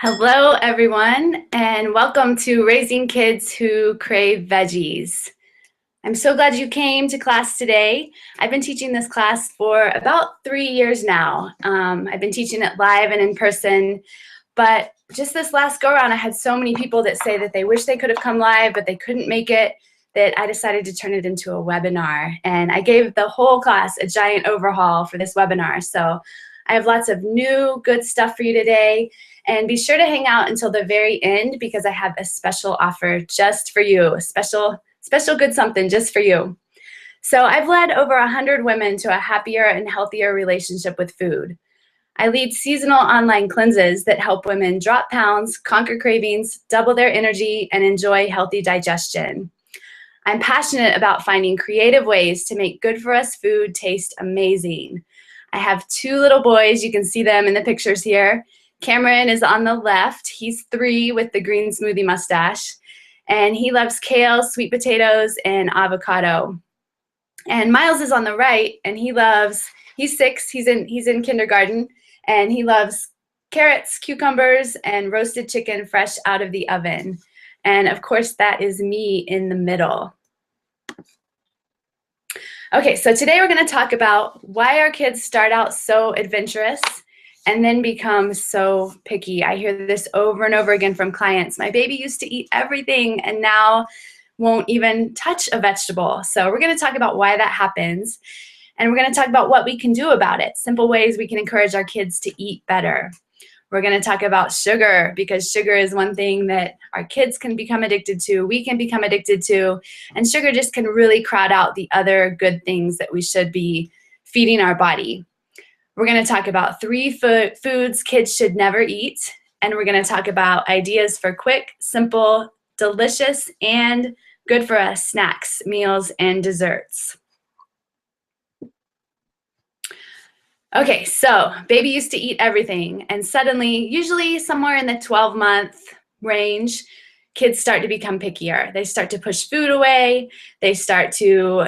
Hello, everyone, and welcome to Raising Kids Who Crave Veggies. I'm so glad you came to class today. I've been teaching this class for about 3 years now. I've been teaching it live and in person, but just this last go-around, I had so many people that say that they wish they could have come live, but they couldn't make it, that I decided to turn it into a webinar. And I gave the whole class a giant overhaul for this webinar. So I have lots of new, good stuff for you today. And be sure to hang out until the very end because I have a special offer just for you, a special good something just for you. So I've led over 100 women to a happier and healthier relationship with food. I lead seasonal online cleanses that help women drop pounds, conquer cravings, double their energy, and enjoy healthy digestion. I'm passionate about finding creative ways to make good for us food taste amazing. I have 2 little boys. You can see them in the pictures here. Cameron is on the left. He's 3 with the green smoothie mustache. And he loves kale, sweet potatoes, and avocado. And Miles is on the right, and he's 6, he's in kindergarten, and he loves carrots, cucumbers, and roasted chicken fresh out of the oven. And of course, that is me in the middle. Okay, so today we're going to talk about why our kids start out so adventurous and then become so picky. I hear this over and over again from clients. My baby used to eat everything and now won't even touch a vegetable. So we're going to talk about why that happens, and we're going to talk about what we can do about it, simple ways we can encourage our kids to eat better. We're going to talk about sugar because sugar is one thing that our kids can become addicted to, we can become addicted to, and sugar just can really crowd out the other good things that we should be feeding our body. We're going to talk about 3 foods kids should never eat, and we're going to talk about ideas for quick, simple, delicious, and good for us snacks, meals, and desserts. Okay, so baby used to eat everything, and suddenly, usually somewhere in the 12-month range, kids start to become pickier. They start to push food away. They start to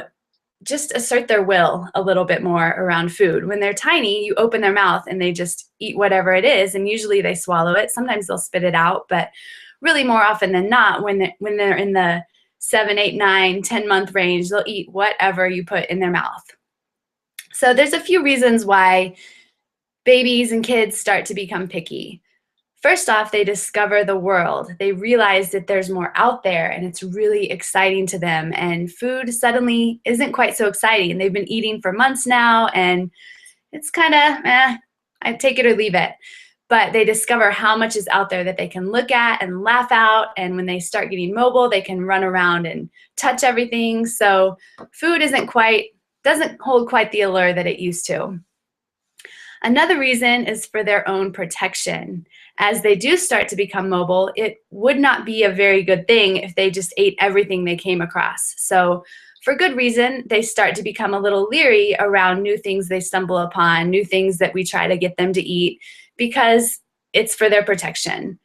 just assert their will a little bit more around food. When they're tiny, you open their mouth and they just eat whatever it is, and usually they swallow it. Sometimes they'll spit it out, but really more often than not, when they're in the 7, 8, 9, 10-month range, they'll eat whatever you put in their mouth. So there's a few reasons why babies and kids start to become picky. First off, they discover the world. They realize that there's more out there and it's really exciting to them, and food suddenly isn't quite so exciting. They've been eating for months now and it's kind of, I take it or leave it. But they discover how much is out there that they can look at and laugh out, and when they start getting mobile, they can run around and touch everything. So food doesn't hold quite the allure that it used to. Another reason is for their own protection. As they do start to become mobile, it would not be a very good thing if they just ate everything they came across. So for good reason, they start to become a little leery around new things they stumble upon, new things that we try to get them to eat, because it's for their protection.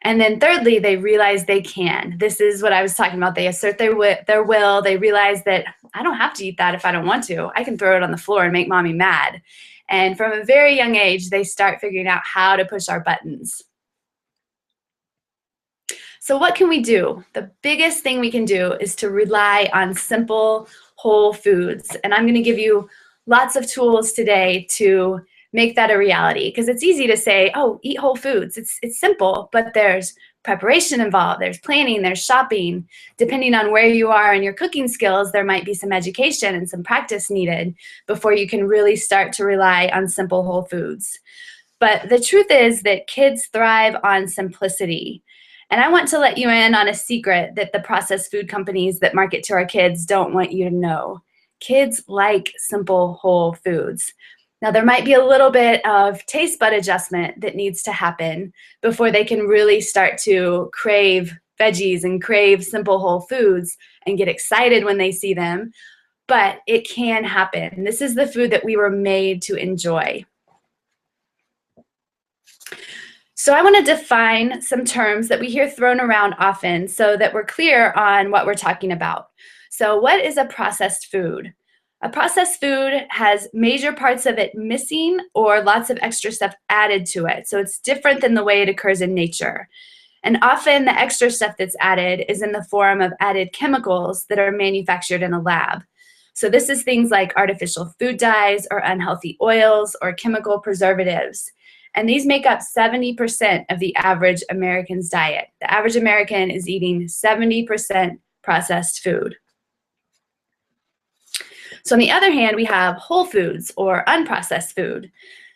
And then thirdly, they realize they can. This is what I was talking about. They assert their will. They realize that I don't have to eat that if I don't want to. I can throw it on the floor and make mommy mad. And from a very young age, they start figuring out how to push our buttons. So what can we do? The biggest thing we can do is to rely on simple, whole foods. And I'm going to give you lots of tools today to make that a reality, because it's easy to say, oh, eat whole foods. It's simple, but there's preparation involved, there's planning, there's shopping. Depending on where you are in your cooking skills, there might be some education and some practice needed before you can really start to rely on simple whole foods. But the truth is that kids thrive on simplicity. And I want to let you in on a secret that the processed food companies that market to our kids don't want you to know. Kids like simple whole foods. Now, there might be a little bit of taste bud adjustment that needs to happen before they can really start to crave veggies and crave simple whole foods and get excited when they see them, but it can happen. This is the food that we were made to enjoy. So I want to define some terms that we hear thrown around often so that we're clear on what we're talking about. So what is a processed food? A processed food has major parts of it missing or lots of extra stuff added to it. So it's different than the way it occurs in nature. And often the extra stuff that's added is in the form of added chemicals that are manufactured in a lab. So this is things like artificial food dyes or unhealthy oils or chemical preservatives. And these make up 70% of the average American's diet. The average American is eating 70% processed food. So on the other hand, we have whole foods or unprocessed food.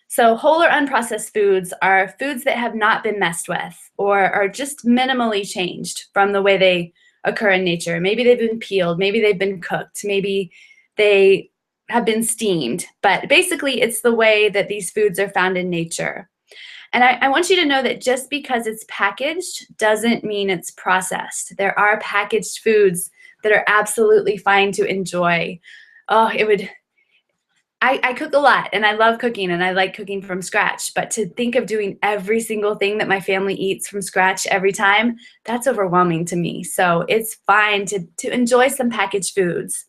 So whole or unprocessed foods are foods that have not been messed with or are just minimally changed from the way they occur in nature. Maybe they've been peeled, maybe they've been cooked, maybe they have been steamed, but basically it's the way that these foods are found in nature. And I want you to know that just because it's packaged doesn't mean it's processed. There are packaged foods that are absolutely fine to enjoy. I cook a lot and I love cooking and I like cooking from scratch, but to think of doing every single thing that my family eats from scratch every time, that's overwhelming to me. So it's fine to enjoy some packaged foods.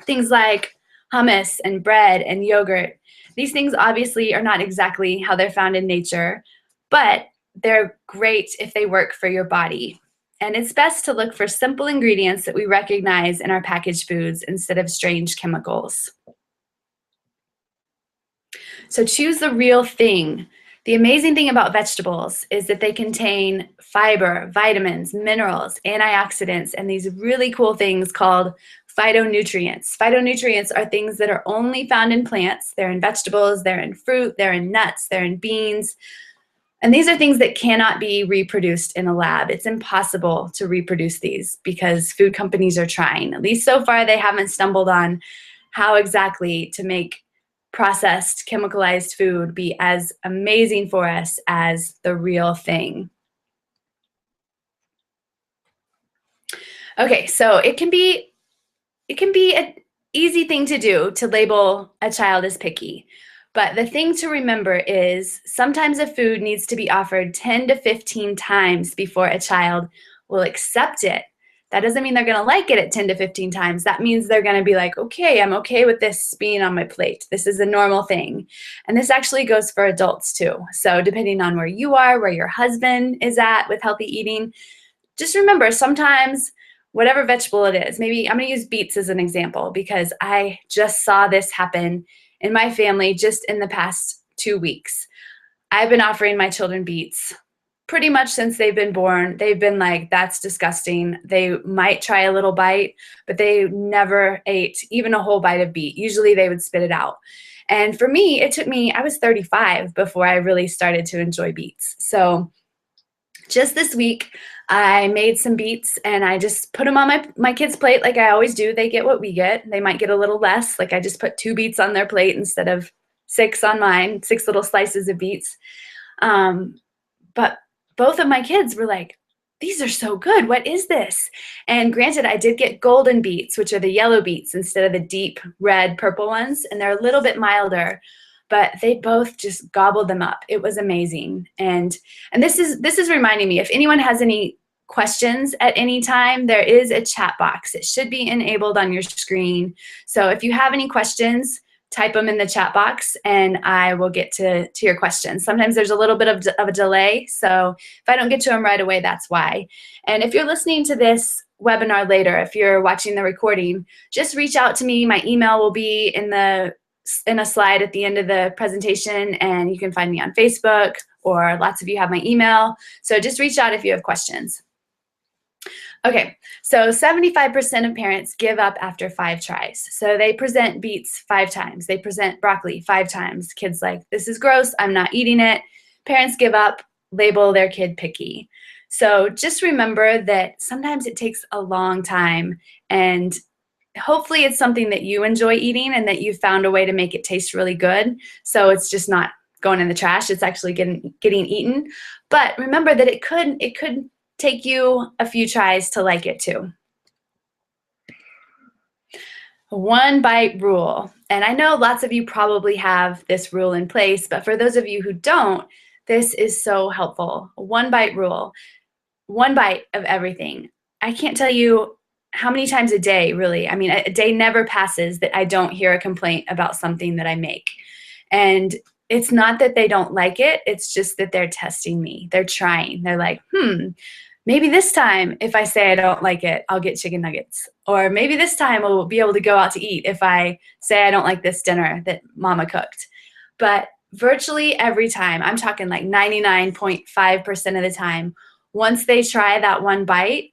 Things like hummus and bread and yogurt. These things obviously are not exactly how they're found in nature, but they're great if they work for your body. And it's best to look for simple ingredients that we recognize in our packaged foods instead of strange chemicals. So choose the real thing. The amazing thing about vegetables is that they contain fiber, vitamins, minerals, antioxidants, and these really cool things called phytonutrients. Phytonutrients are things that are only found in plants. They're in vegetables, they're in fruit, they're in nuts, they're in beans. And these are things that cannot be reproduced in a lab. It's impossible to reproduce these because food companies are trying. At least so far, they haven't stumbled on how exactly to make processed, chemicalized food be as amazing for us as the real thing. Okay, so it can be an easy thing to do to label a child as picky. But the thing to remember is sometimes a food needs to be offered 10 to 15 times before a child will accept it. That doesn't mean they're going to like it at 10 to 15 times. That means they're going to be like, okay, I'm okay with this being on my plate. This is a normal thing. And this actually goes for adults too. So depending on where you are, where your husband is at with healthy eating, just remember sometimes whatever vegetable it is, maybe I'm going to use beets as an example because I just saw this happen in my family just in the past 2 weeks. I've been offering my children beets pretty much since they've been born. They've been like, that's disgusting. They might try a little bite, but they never ate even a whole bite of beet. Usually they would spit it out. And for me, I was 35 before I really started to enjoy beets. So just this week, I made some beets and I just put them on my kids' plate like I always do. They get what we get. They might get a little less. Like I just put 2 beets on their plate instead of 6 on mine, 6 little slices of beets. But both of my kids were like, these are so good. What is this? And granted, I did get golden beets, which are the yellow beets instead of the deep red purple ones. And they're a little bit milder, but they both just gobbled them up. It was amazing. And this is reminding me, if anyone has any questions at any time, there is a chat box. It should be enabled on your screen. So if you have any questions, type them in the chat box and I will get to your questions. Sometimes there's a little bit of a delay, so if I don't get to them right away, that's why. And if you're listening to this webinar later, if you're watching the recording, just reach out to me. My email will be in a slide at the end of the presentation, and you can find me on Facebook, or lots of you have my email. So just reach out if you have questions. Okay, so 75% of parents give up after 5 tries. So they present beets 5 times. They present broccoli 5 times. Kids like, this is gross, I'm not eating it. Parents give up, label their kid picky. So just remember that sometimes it takes a long time, and hopefully it's something that you enjoy eating and that you found a way to make it taste really good. So it's just not going in the trash, it's actually getting eaten. But remember that it could take you a few tries to like it too. 1 bite rule. And I know lots of you probably have this rule in place, but for those of you who don't, this is so helpful. 1 bite rule. 1 bite of everything. I can't tell you how many times a day, really? I mean, a day never passes that I don't hear a complaint about something that I make. And it's not that they don't like it, it's just that they're testing me. They're trying. They're like, maybe this time if I say I don't like it, I'll get chicken nuggets. Or maybe this time we'll be able to go out to eat if I say I don't like this dinner that mama cooked. But virtually every time, I'm talking like 99.5% of the time, once they try that one bite,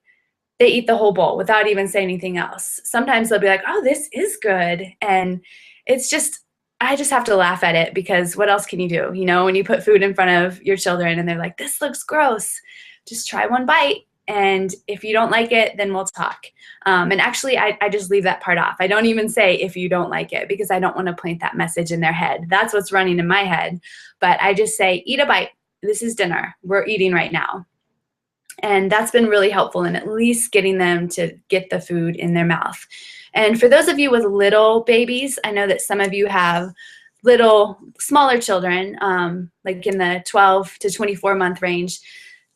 they eat the whole bowl without even saying anything else. Sometimes they'll be like, oh, this is good. And it's just, I just have to laugh at it because what else can you do? You know, when you put food in front of your children and they're like, this looks gross, just try one bite. And if you don't like it, then we'll talk. And actually, I just leave that part off. I don't even say if you don't like it because I don't want to plant that message in their head. That's what's running in my head. But I just say, eat a bite. This is dinner. We're eating right now. And that's been really helpful in at least getting them to get the food in their mouth. And for those of you with little babies, I know that some of you have little, smaller children, like in the 12 to 24 month range.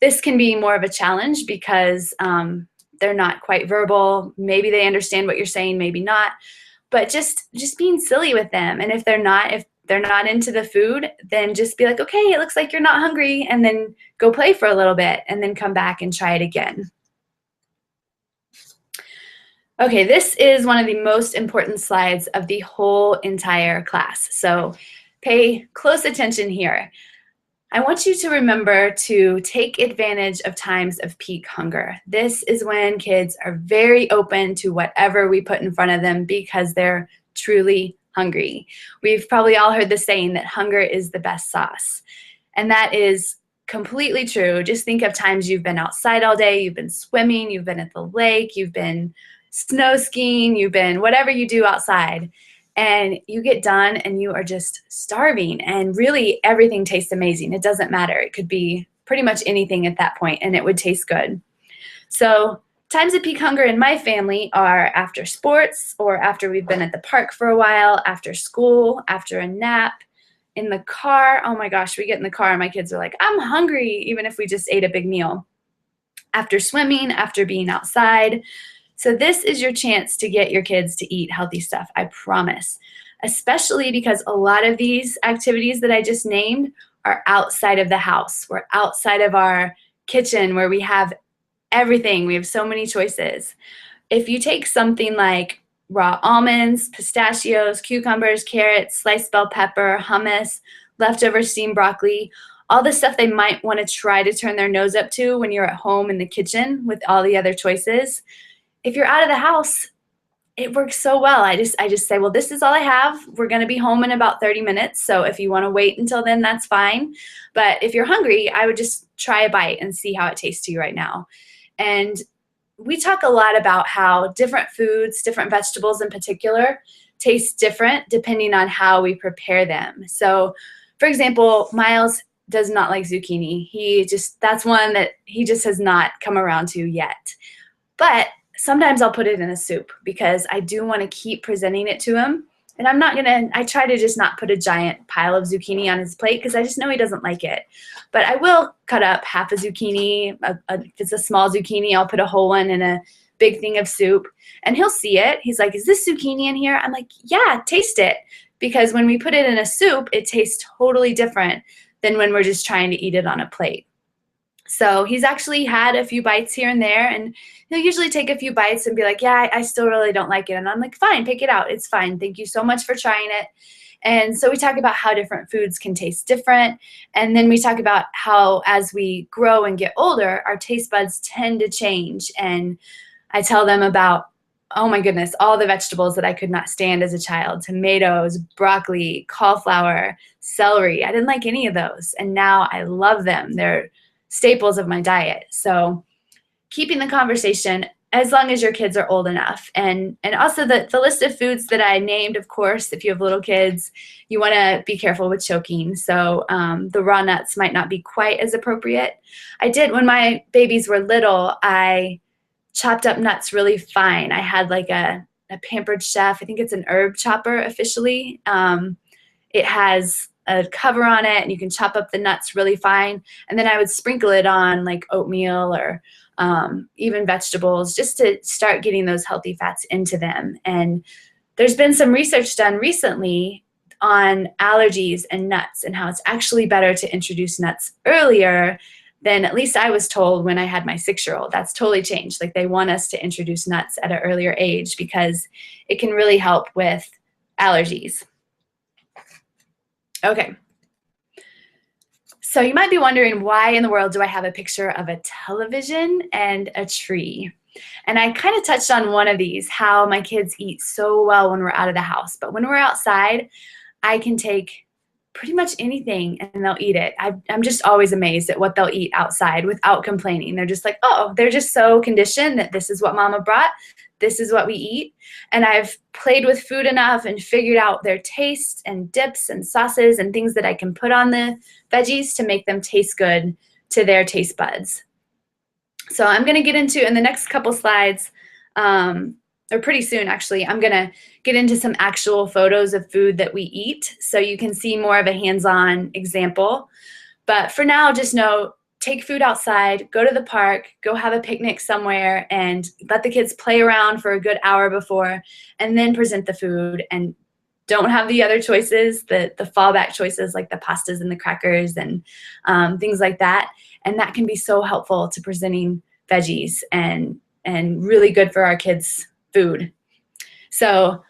This can be more of a challenge because they're not quite verbal. Maybe they understand what you're saying, maybe not. But just being silly with them. And if they're not into the food, then just be like, okay, it looks like you're not hungry, and then go play for a little bit and then come back and try it again. Okay, this is one of the most important slides of the whole entire class. So pay close attention here. I want you to remember to take advantage of times of peak hunger. This is when kids are very open to whatever we put in front of them because they're truly hungry. We've probably all heard the saying that hunger is the best sauce. And that is completely true. Just think of times you've been outside all day, you've been swimming, you've been at the lake, you've been snow skiing, you've been whatever you do outside. And you get done and you are just starving. And really everything tastes amazing. It doesn't matter. It could be pretty much anything at that point and it would taste good. So times of peak hunger in my family are after sports or after we've been at the park for a while, after school, after a nap, in the car. Oh my gosh, we get in the car and my kids are like, I'm hungry, even if we just ate a big meal. After swimming, after being outside. So this is your chance to get your kids to eat healthy stuff, I promise. Especially because a lot of these activities that I just named are outside of the house. We're outside of our kitchen where we have everything. We have so many choices. If you take something like raw almonds, pistachios, cucumbers, carrots, sliced bell pepper, hummus, leftover steamed broccoli, all the stuff they might want to try to turn their nose up to when you're at home in the kitchen with all the other choices. If you're out of the house, it works so well. I just say, well, this is all I have. We're going to be home in about 30 minutes. So if you want to wait until then, that's fine. But if you're hungry, I would just try a bite and see how it tastes to you right now. And we talk a lot about how different foods, different vegetables in particular, taste different depending on how we prepare them. So, for example, Miles does not like zucchini. That's one that he just has not come around to yet. But sometimes I'll put it in a soup because I do want to keep presenting it to him. And I try to just not put a giant pile of zucchini on his plate because I just know he doesn't like it. But I will cut up half a zucchini. If it's a small zucchini, I'll put a whole one in a big thing of soup. And he'll see it. He's like, is this zucchini in here? I'm like, yeah, taste it. Because when we put it in a soup, it tastes totally different than when we're just trying to eat it on a plate. So he's actually had a few bites here and there, and he'll usually take a few bites and be like, yeah, I still really don't like it. And I'm like, fine, pick it out. It's fine. Thank you so much for trying it. And so we talk about how different foods can taste different. And then we talk about how as we grow and get older, our taste buds tend to change. And I tell them about, oh my goodness, all the vegetables that I could not stand as a child: tomatoes, broccoli, cauliflower, celery. I didn't like any of those. And now I love them. They're staples of my diet. So keeping the conversation as long as your kids are old enough. And also the list of foods that I named, of course, if you have little kids, you want to be careful with choking. So the raw nuts might not be quite as appropriate. When my babies were little, I chopped up nuts really fine. I had like a Pampered Chef, I think it's an herb chopper officially. It has a cover on it and you can chop up the nuts really fine. And then I would sprinkle it on like oatmeal or even vegetables, just to start getting those healthy fats into them. And there's been some research done recently on allergies and nuts and how it's actually better to introduce nuts earlier than at least I was told when I had my 6-year-old. That's totally changed. Like, they want us to introduce nuts at an earlier age because it can really help with allergies. Okay. So you might be wondering, why in the world do I have a picture of a television and a tree? And I kind of touched on one of these, how my kids eat so well when we're out of the house. But when we're outside, I can take pretty much anything and they'll eat it. I'm just always amazed at what they'll eat outside without complaining. They're just like, oh, they're just so conditioned that this is what mama brought. This is what we eat. And I've played with food enough and figured out their tastes and dips and sauces and things that I can put on the veggies to make them taste good to their taste buds. So I'm going to get into, in the next couple slides, or pretty soon actually, I'm going to get into some actual photos of food that we eat so you can see more of a hands-on example. But for now, just know, take food outside, go to the park, go have a picnic somewhere, and let the kids play around for a good hour before, and then present the food. And don't have the other choices, the fallback choices like the pastas and the crackers and things like that. And that can be so helpful to presenting veggies and really good for our kids' food. So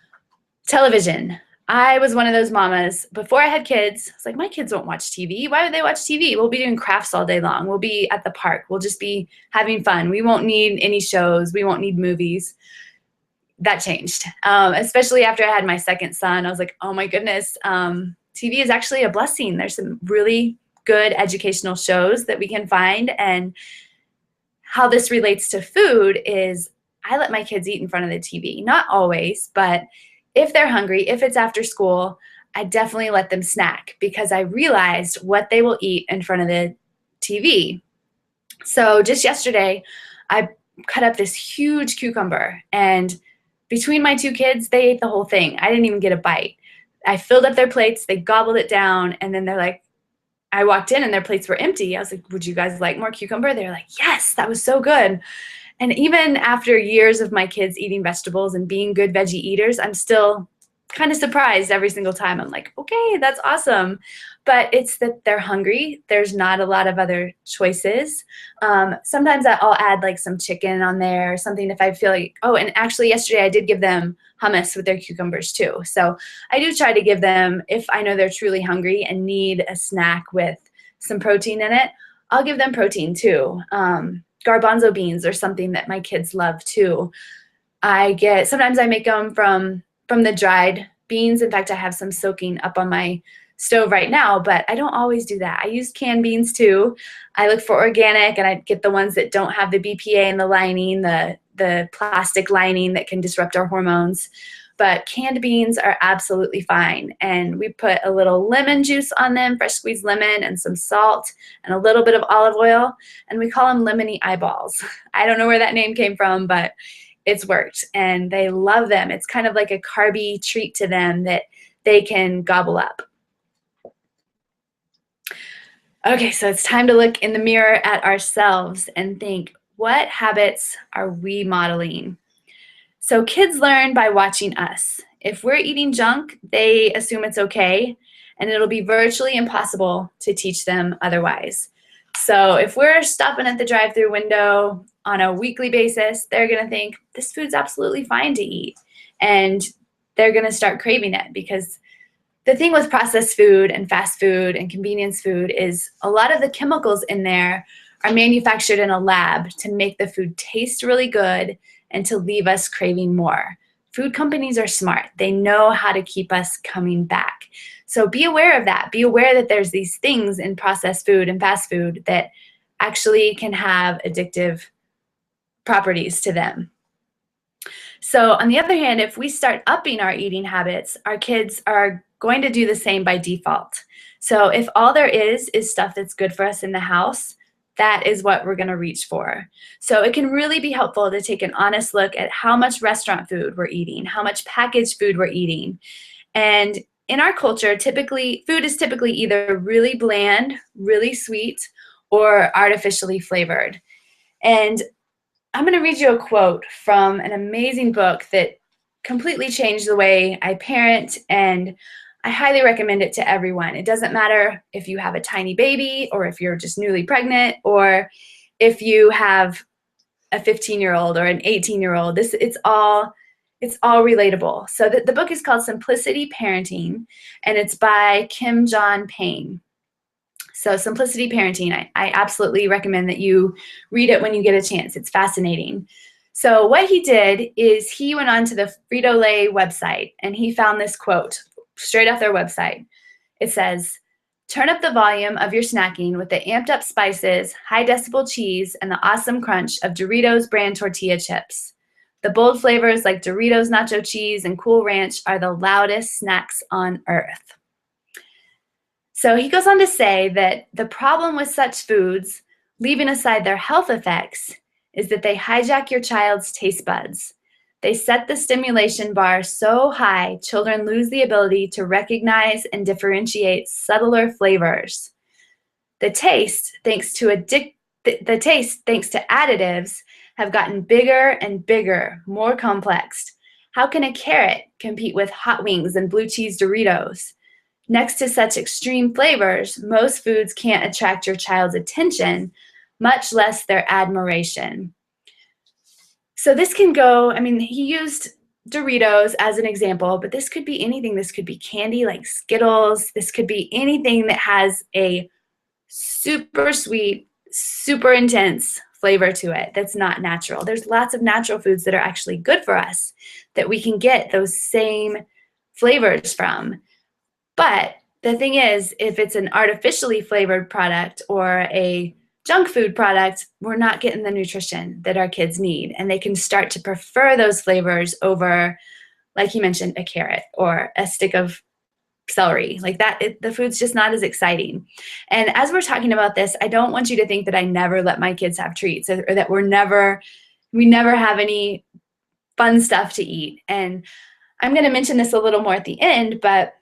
television. I was one of those mamas, before I had kids, I was like, my kids won't watch TV. Why would they watch TV? We'll be doing crafts all day long. We'll be at the park. We'll just be having fun. We won't need any shows. We won't need movies. That changed, especially after I had my second son. I was like, oh my goodness, TV is actually a blessing. There's some really good educational shows that we can find. And how this relates to food is I let my kids eat in front of the TV. Not always, but if they're hungry, if it's after school, I definitely let them snack because I realized what they will eat in front of the TV. So just yesterday, I cut up this huge cucumber, and between my two kids, they ate the whole thing. I didn't even get a bite. I filled up their plates, they gobbled it down, and then they're like, I walked in and their plates were empty. I was like, would you guys like more cucumber? They're like, yes, that was so good. And even after years of my kids eating vegetables and being good veggie eaters, I'm still kind of surprised every single time. I'm like, okay, that's awesome. But it's that they're hungry. There's not a lot of other choices. Sometimes I'll add like some chicken on there or something if I feel like, oh, and actually yesterday I did give them hummus with their cucumbers too. So I do try to give them, if I know they're truly hungry and need a snack with some protein in it, I'll give them protein too. Garbanzo beans are something that my kids love too. Sometimes I make them from the dried beans. In fact, I have some soaking up on my stove right now, but I don't always do that. I use canned beans too. I look for organic, and I get the ones that don't have the BPA in the lining, the plastic lining that can disrupt our hormones. But canned beans are absolutely fine. And we put a little lemon juice on them, fresh squeezed lemon, and some salt, and a little bit of olive oil. And we call them lemony eyeballs. I don't know where that name came from, but it's worked. And they love them. It's kind of like a carby treat to them that they can gobble up. Okay, so it's time to look in the mirror at ourselves and think, what habits are we modeling? So kids learn by watching us. If we're eating junk, they assume it's okay, and it'll be virtually impossible to teach them otherwise. So if we're stopping at the drive-through window on a weekly basis, they're going to think this food's absolutely fine to eat, and they're going to start craving it. Because the thing with processed food and fast food and convenience food is a lot of the chemicals in there are manufactured in a lab to make the food taste really good and to leave us craving more. Food companies are smart. They know how to keep us coming back. So be aware of that. Be aware that there's these things in processed food and fast food that actually can have addictive properties to them. So on the other hand, if we start upping our eating habits, our kids are going to do the same by default. So if all there is stuff that's good for us in the house, that is what we're going to reach for. So it can really be helpful to take an honest look at how much restaurant food we're eating, how much packaged food we're eating. And in our culture, food is typically either really bland, really sweet, or artificially flavored. And I'm going to read you a quote from an amazing book that completely changed the way I parent, and I highly recommend it to everyone. It doesn't matter if you have a tiny baby or if you're just newly pregnant or if you have a 15-year-old or an 18-year-old. It's all relatable. So the book is called Simplicity Parenting, and it's by Kim John Payne. So Simplicity Parenting, I absolutely recommend that you read it when you get a chance. It's fascinating. So what he did is he went on to the Frito-Lay website, and he found this quote straight off their website. It says, "Turn up the volume of your snacking with the amped up spices, high decibel cheese, and the awesome crunch of Doritos brand tortilla chips. The bold flavors like Doritos nacho cheese and Cool Ranch are the loudest snacks on earth." So he goes on to say that the problem with such foods, leaving aside their health effects, is that they hijack your child's taste buds. They set the stimulation bar so high, children lose the ability to recognize and differentiate subtler flavors. The taste, thanks to additives, have gotten bigger and bigger, more complex. How can a carrot compete with hot wings and blue cheese Doritos? Next to such extreme flavors, most foods can't attract your child's attention, much less their admiration. So this can go, I mean, he used Doritos as an example, but this could be anything. This could be candy like Skittles. This could be anything that has a super sweet, super intense flavor to it that's not natural. There's lots of natural foods that are actually good for us that we can get those same flavors from. But the thing is, if it's an artificially flavored product or a junk food product, we're not getting the nutrition that our kids need. And they can start to prefer those flavors over, like you mentioned, a carrot or a stick of celery. Like that, the food's just not as exciting. And as we're talking about this, I don't want you to think that I never let my kids have treats or that we never have any fun stuff to eat. And I'm going to mention this a little more at the end, but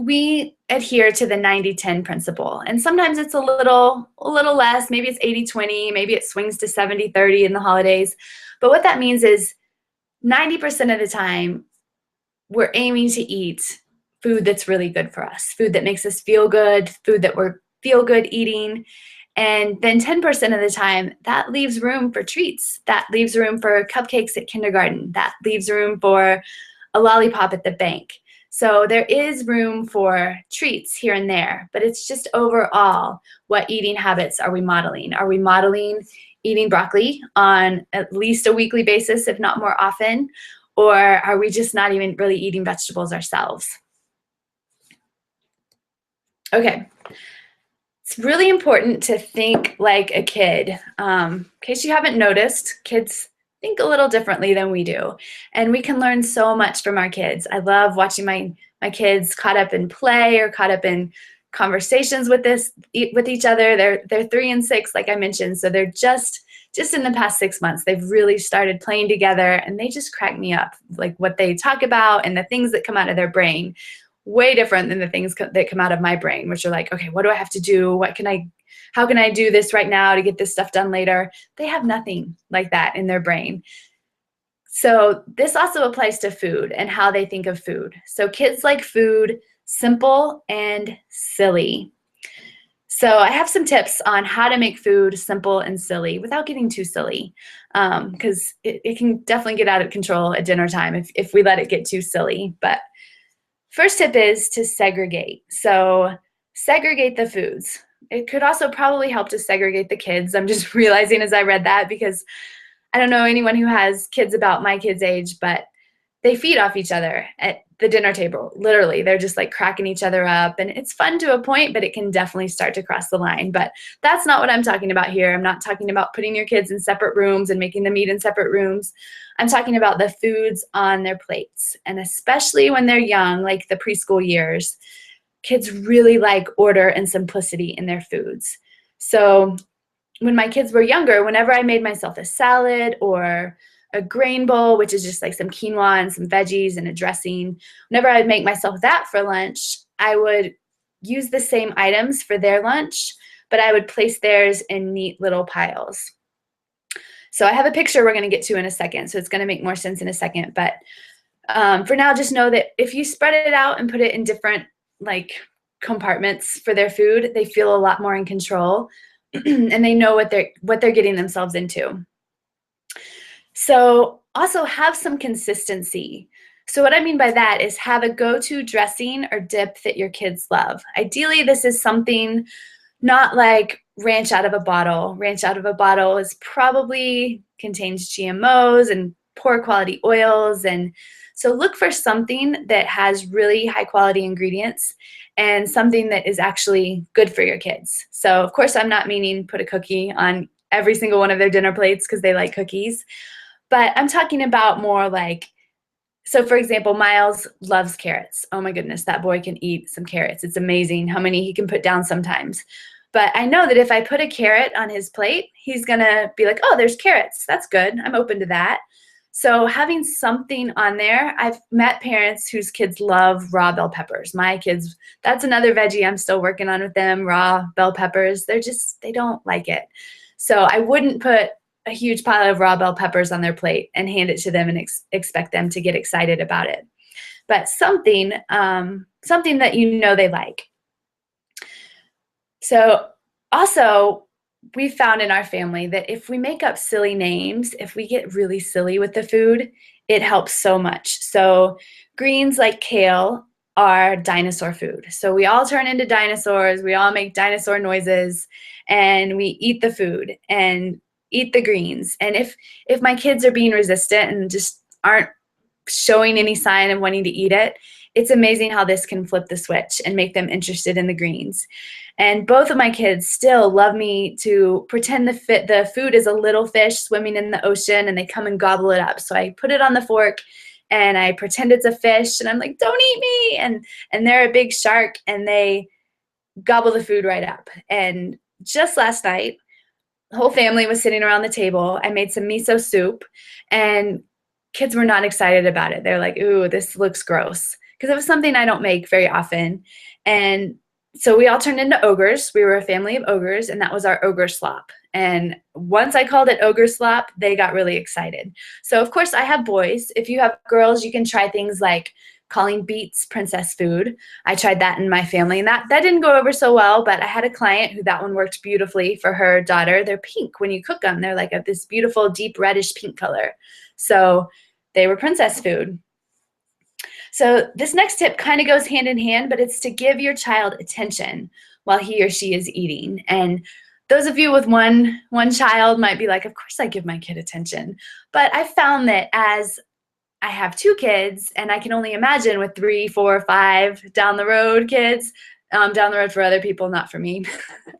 we adhere to the 90-10 principle. And sometimes it's a little less, maybe it's 80-20, maybe it swings to 70-30 in the holidays. But what that means is 90% of the time, we're aiming to eat food that's really good for us, food that makes us feel good, food that we're feel good eating. And then 10% of the time, that leaves room for treats. That leaves room for cupcakes at kindergarten. That leaves room for a lollipop at the bank. So there is room for treats here and there, but it's just overall, what eating habits are we modeling? Are we modeling eating broccoli on at least a weekly basis, if not more often? Or are we just not even really eating vegetables ourselves? Okay, it's really important to think like a kid. In case you haven't noticed, kids think a little differently than we do. And we can learn so much from our kids. I love watching my kids caught up in play or caught up in conversations with each other. They're 3 and 6, like I mentioned. So they're just in the past 6 months, they've really started playing together, and they just crack me up. Like what they talk about and the things that come out of their brain, way different than the things that come out of my brain, which are like, okay, what do I have to do? How can I do this right now to get this stuff done later? They have nothing like that in their brain. So this also applies to food and how they think of food. So kids like food simple and silly. So I have some tips on how to make food simple and silly without getting too silly, because it can definitely get out of control at dinner time if we let it get too silly. But first tip is to segregate. So segregate the foods. It could also probably help to segregate the kids. I'm just realizing as I read that, because I don't know anyone who has kids about my kids' age, but they feed off each other at the dinner table. Literally, they're just like cracking each other up. And it's fun to a point, but it can definitely start to cross the line. But that's not what I'm talking about here. I'm not talking about putting your kids in separate rooms and making them eat in separate rooms. I'm talking about the foods on their plates. And especially when they're young, like the preschool years, kids really like order and simplicity in their foods. So when my kids were younger, whenever I made myself a salad or a grain bowl, which is just like some quinoa and some veggies and a dressing, whenever I'd make myself that for lunch, I would use the same items for their lunch, but I would place theirs in neat little piles. So I have a picture we're going to get to in a second, so it's going to make more sense in a second. But for now, just know that if you spread it out and put it in different like compartments for their food, they feel a lot more in control and they know what they're getting themselves into. So also have some consistency. So what I mean by that is have a go-to dressing or dip that your kids love. Ideally, this is something not like ranch out of a bottle. Ranch out of a bottle is probably contains GMOs and poor quality oils. And so look for something that has really high quality ingredients and something that is actually good for your kids. So of course, I'm not meaning put a cookie on every single one of their dinner plates because they like cookies. But I'm talking about more like, so for example, Miles loves carrots. Oh my goodness, that boy can eat some carrots. It's amazing how many he can put down sometimes. But I know that if I put a carrot on his plate, he's gonna be like, oh, there's carrots. That's good. I'm open to that. So having something on there, I've met parents whose kids love raw bell peppers. My kids, that's another veggie I'm still working on with them, raw bell peppers. They don't like it. So I wouldn't put a huge pile of raw bell peppers on their plate and hand it to them and expect them to get excited about it. But something that you know they like. So also, we found in our family that if we make up silly names, if we get really silly with the food, it helps so much. So greens like kale are dinosaur food. So we all turn into dinosaurs, we all make dinosaur noises, and we eat the food and eat the greens. And if my kids are being resistant and just aren't showing any sign of wanting to eat it, it's amazing how this can flip the switch and make them interested in the greens. And both of my kids still love me to pretend the food is a little fish swimming in the ocean, and they come and gobble it up. So I put it on the fork and I pretend it's a fish, and I'm like, don't eat me. And they're a big shark, and they gobble the food right up. And just last night, the whole family was sitting around the table. I made some miso soup, and kids were not excited about it. They're like, ooh, this looks gross, because it was something I don't make very often. And so we all turned into ogres. We were a family of ogres, and that was our ogre slop. And once I called it ogre slop, they got really excited. So of course I have boys. If you have girls, you can try things like calling beets princess food. I tried that in my family, and that didn't go over so well, but I had a client who that one worked beautifully for her daughter. They're pink when you cook them. They're like this beautiful deep reddish pink color. So they were princess food. So this next tip kind of goes hand in hand, but it's to give your child attention while he or she is eating. And those of you with one child might be like, of course I give my kid attention. But I found that as I have 2 kids, and I can only imagine with 3, 4, 5 down the road kids, down the road for other people, not for me.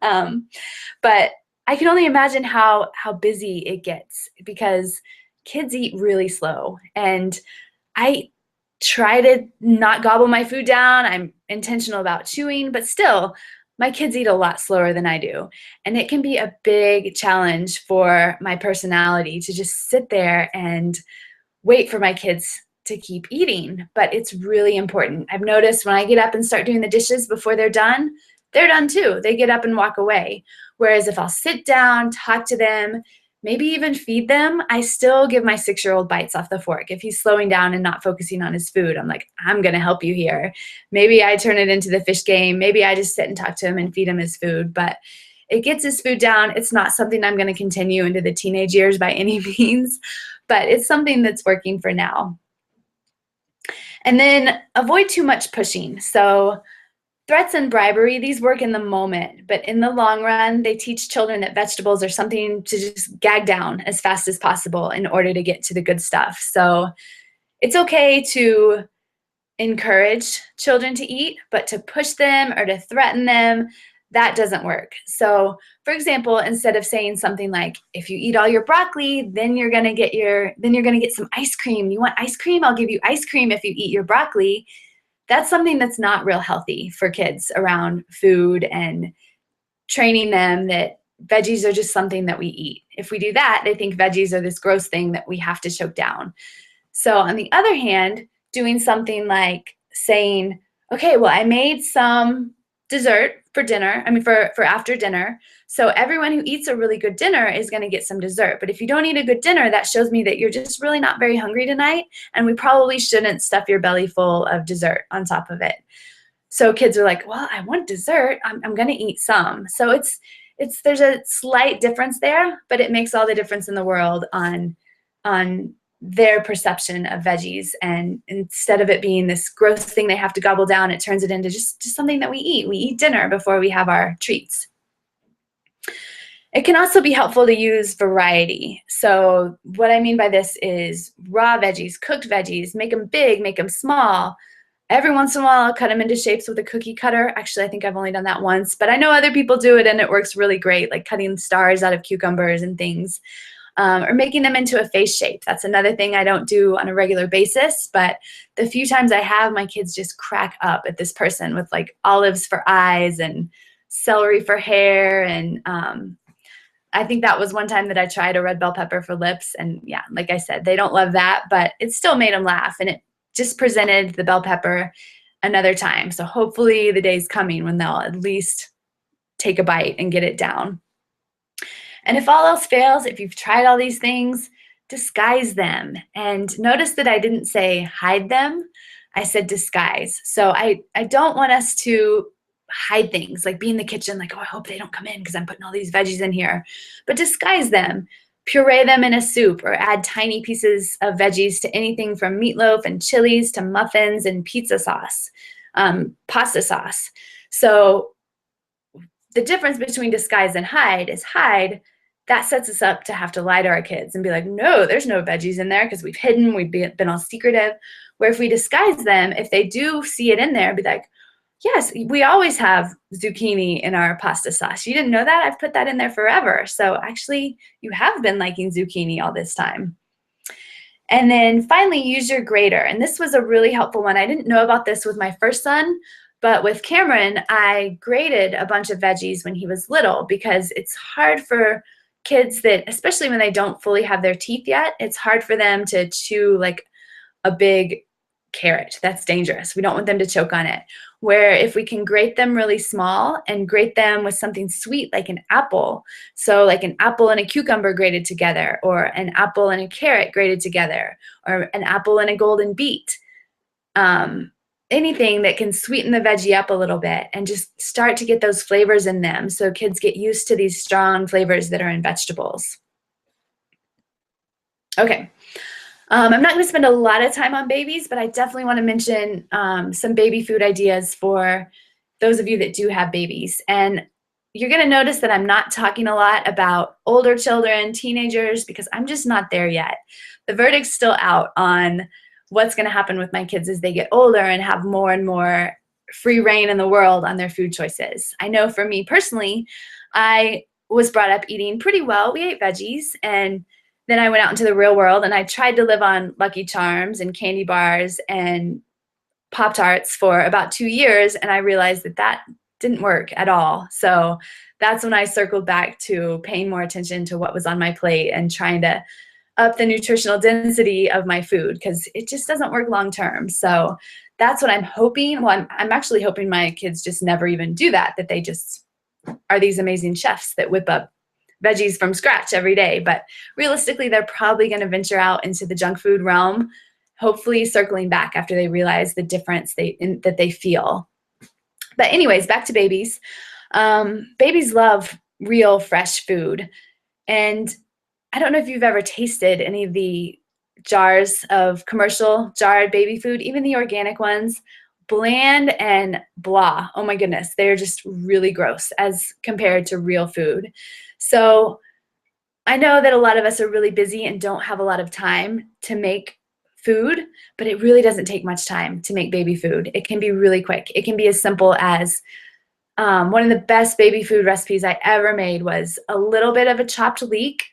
But I can only imagine how busy it gets, because kids eat really slow. And I try to not gobble my food down. I'm intentional about chewing, but still, my kids eat a lot slower than I do. And it can be a big challenge for my personality to just sit there and wait for my kids to keep eating. But it's really important. I've noticed when I get up and start doing the dishes before they're done too. They get up and walk away. Whereas if I'll sit down, talk to them, maybe even feed them, I still give my 6-year-old bites off the fork. If he's slowing down and not focusing on his food, I'm like, I'm going to help you here. Maybe I turn it into the fish game. Maybe I just sit and talk to him and feed him his food. But it gets his food down. It's not something I'm going to continue into the teenage years by any means, but it's something that's working for now. And then avoid too much pushing. So threats and bribery, these work in the moment, but in the long run, they teach children that vegetables are something to just gag down as fast as possible in order to get to the good stuff. So it's okay to encourage children to eat, but to push them or to threaten them, that doesn't work. So for example, instead of saying something like, if you eat all your broccoli, then you're gonna get some ice cream. You want ice cream? I'll give you ice cream if you eat your broccoli. That's something that's not real healthy for kids around food, and training them that veggies are just something that we eat. If we do that, they think veggies are this gross thing that we have to choke down. So on the other hand, doing something like saying, okay, well, I made some dessert for dinner, for after dinner. So everyone who eats a really good dinner is going to get some dessert. But if you don't eat a good dinner, that shows me that you're just really not very hungry tonight, and we probably shouldn't stuff your belly full of dessert on top of it. So kids are like, well, I want dessert. I'm going to eat some. So there's a slight difference there, but it makes all the difference in the world on their perception of veggies. And instead of it being this gross thing they have to gobble down, it turns it into just something that we eat. We eat dinner before we have our treats. It can also be helpful to use variety. So what I mean by this is raw veggies, cooked veggies, make them big, make them small. Every once in a while, I'll cut them into shapes with a cookie cutter. Actually, I think I've only done that once, but I know other people do it and it works really great, like cutting stars out of cucumbers and things. Or making them into a face shape. That's another thing I don't do on a regular basis, but the few times I have, my kids just crack up at this person with like olives for eyes and celery for hair. And I think that was one time that I tried a red bell pepper for lips. And yeah, like I said, they don't love that, but it still made them laugh. And it just presented the bell pepper another time. So hopefully the day's coming when they'll at least take a bite and get it down. And if all else fails, if you've tried all these things, disguise them. And notice that I didn't say hide them. I said disguise. So I don't want us to hide things, like be in the kitchen, like, oh, I hope they don't come in because I'm putting all these veggies in here. But disguise them. Puree them in a soup or add tiny pieces of veggies to anything from meatloaf and chilies to muffins and pizza sauce, pasta sauce. So the difference between disguise and hide is hide. That sets us up to have to lie to our kids and be like, no, there's no veggies in there because we've hidden, we've been all secretive. Where if we disguise them, if they do see it in there, be like, yes, we always have zucchini in our pasta sauce. You didn't know that? I've put that in there forever. So actually, you have been liking zucchini all this time. And then finally, use your grater. And this was a really helpful one. I didn't know about this with my first son, but with Cameron, I grated a bunch of veggies when he was little because it's hard for kids that, especially when they don't fully have their teeth yet, it's hard for them to chew like a big carrot. That's dangerous. We don't want them to choke on it. Where if we can grate them really small and grate them with something sweet like an apple, so like an apple and a cucumber grated together, or an apple and a carrot grated together, or an apple and a golden beet, anything that can sweeten the veggie up a little bit and just start to get those flavors in them so kids get used to these strong flavors that are in vegetables. Okay. I'm not going to spend a lot of time on babies, but I definitely want to mention some baby food ideas for those of you that do have babies. And you're going to notice that I'm not talking a lot about older children, teenagers, because I'm just not there yet. The verdict's still out on what's going to happen with my kids as they get older and have more and more free reign in the world on their food choices. I know for me personally, I was brought up eating pretty well. We ate veggies, and then I went out into the real world and I tried to live on Lucky Charms and candy bars and Pop-Tarts for about 2 years, and I realized that that didn't work at all. So that's when I circled back to paying more attention to what was on my plate and trying to up the nutritional density of my food, because it just doesn't work long term. So that's what I'm hoping. Well, I'm actually hoping my kids just never even do that, that they just are these amazing chefs that whip up veggies from scratch every day. But realistically, they're probably going to venture out into the junk food realm, hopefully circling back after they realize the difference that they feel. But anyways, back to babies. Babies love real fresh food. And I don't know if you've ever tasted any of the jars of commercial jarred baby food, even the organic ones. Bland and blah. Oh my goodness, they're just really gross as compared to real food. So I know that a lot of us are really busy and don't have a lot of time to make food, but it really doesn't take much time to make baby food. It can be really quick. It can be as simple as one of the best baby food recipes I ever made was a little bit of a chopped leek.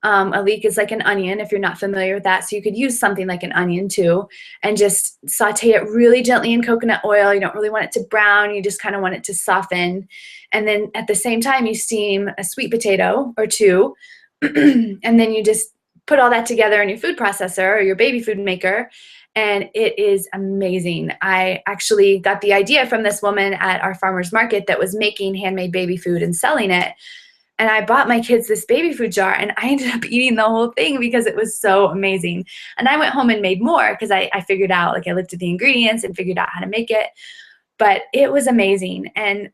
A leek is like an onion, if you're not familiar with that. So you could use something like an onion too, and just saute it really gently in coconut oil. You don't really want it to brown. You just kind of want it to soften. And then at the same time, you steam a sweet potato or two. And then you just put all that together in your food processor or your baby food maker. and it is amazing. I actually got the idea from this woman at our farmer's market that was making handmade baby food and selling it. And I bought my kids this baby food jar, and I ended up eating the whole thing because it was so amazing. And I went home and made more because I figured out, like, I looked at the ingredients and figured out how to make it. But it was amazing. And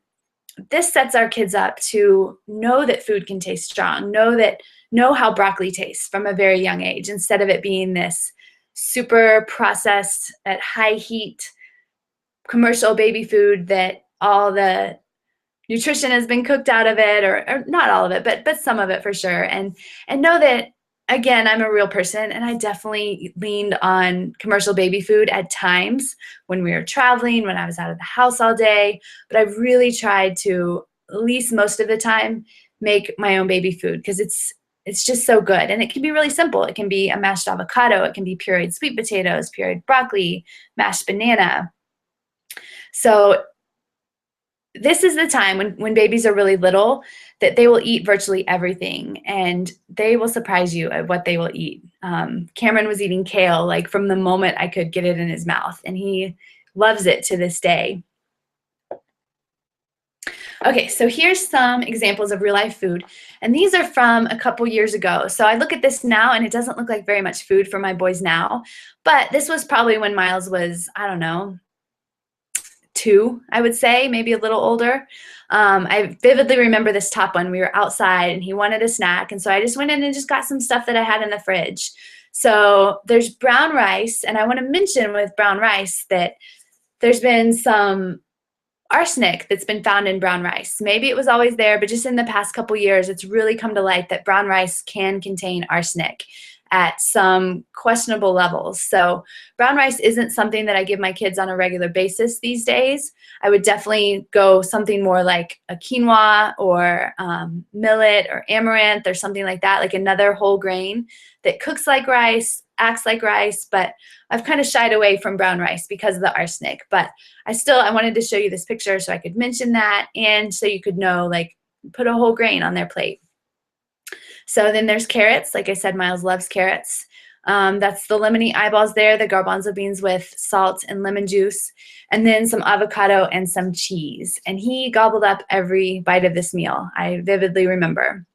this sets our kids up to know that food can taste strong, know how broccoli tastes from a very young age, instead of it being this super processed at high heat commercial baby food that all the nutrition has been cooked out of it, or not all of it, but some of it for sure. And know that, again, I'm a real person, and I definitely leaned on commercial baby food at times when we were traveling, when I was out of the house all day, but I really tried to, at least most of the time, make my own baby food, because it's just so good. And it can be really simple. It can be a mashed avocado, it can be pureed sweet potatoes, pureed broccoli, mashed banana. So this is the time when babies are really little that they will eat virtually everything, and they will surprise you at what they will eat. Cameron was eating kale like from the moment I could get it in his mouth, and he loves it to this day. Okay, so here's some examples of real life food, and these are from a couple years ago. So I look at this now, and it doesn't look like very much food for my boys now, but this was probably when Miles was, I don't know, 2, I would say, maybe a little older. I vividly remember this top one. We were outside and he wanted a snack, and so I just went in and just got some stuff that I had in the fridge. So there's brown rice, and I want to mention with brown rice that there's been some arsenic that's been found in brown rice. Maybe it was always there, but just in the past couple years, it's really come to light that brown rice can contain arsenic at some questionable levels. So brown rice isn't something that I give my kids on a regular basis these days. I would definitely go something more like a quinoa or millet or amaranth or something like that, like another whole grain that cooks like rice, acts like rice, but I've kind of shied away from brown rice because of the arsenic. But I wanted to show you this picture so I could mention that, and so you could know, like, put a whole grain on their plate. So then there's carrots. Like I said, Miles loves carrots. That's the lemony eyeballs there, the garbanzo beans with salt and lemon juice, and then some avocado and some cheese. And he gobbled up every bite of this meal. I vividly remember.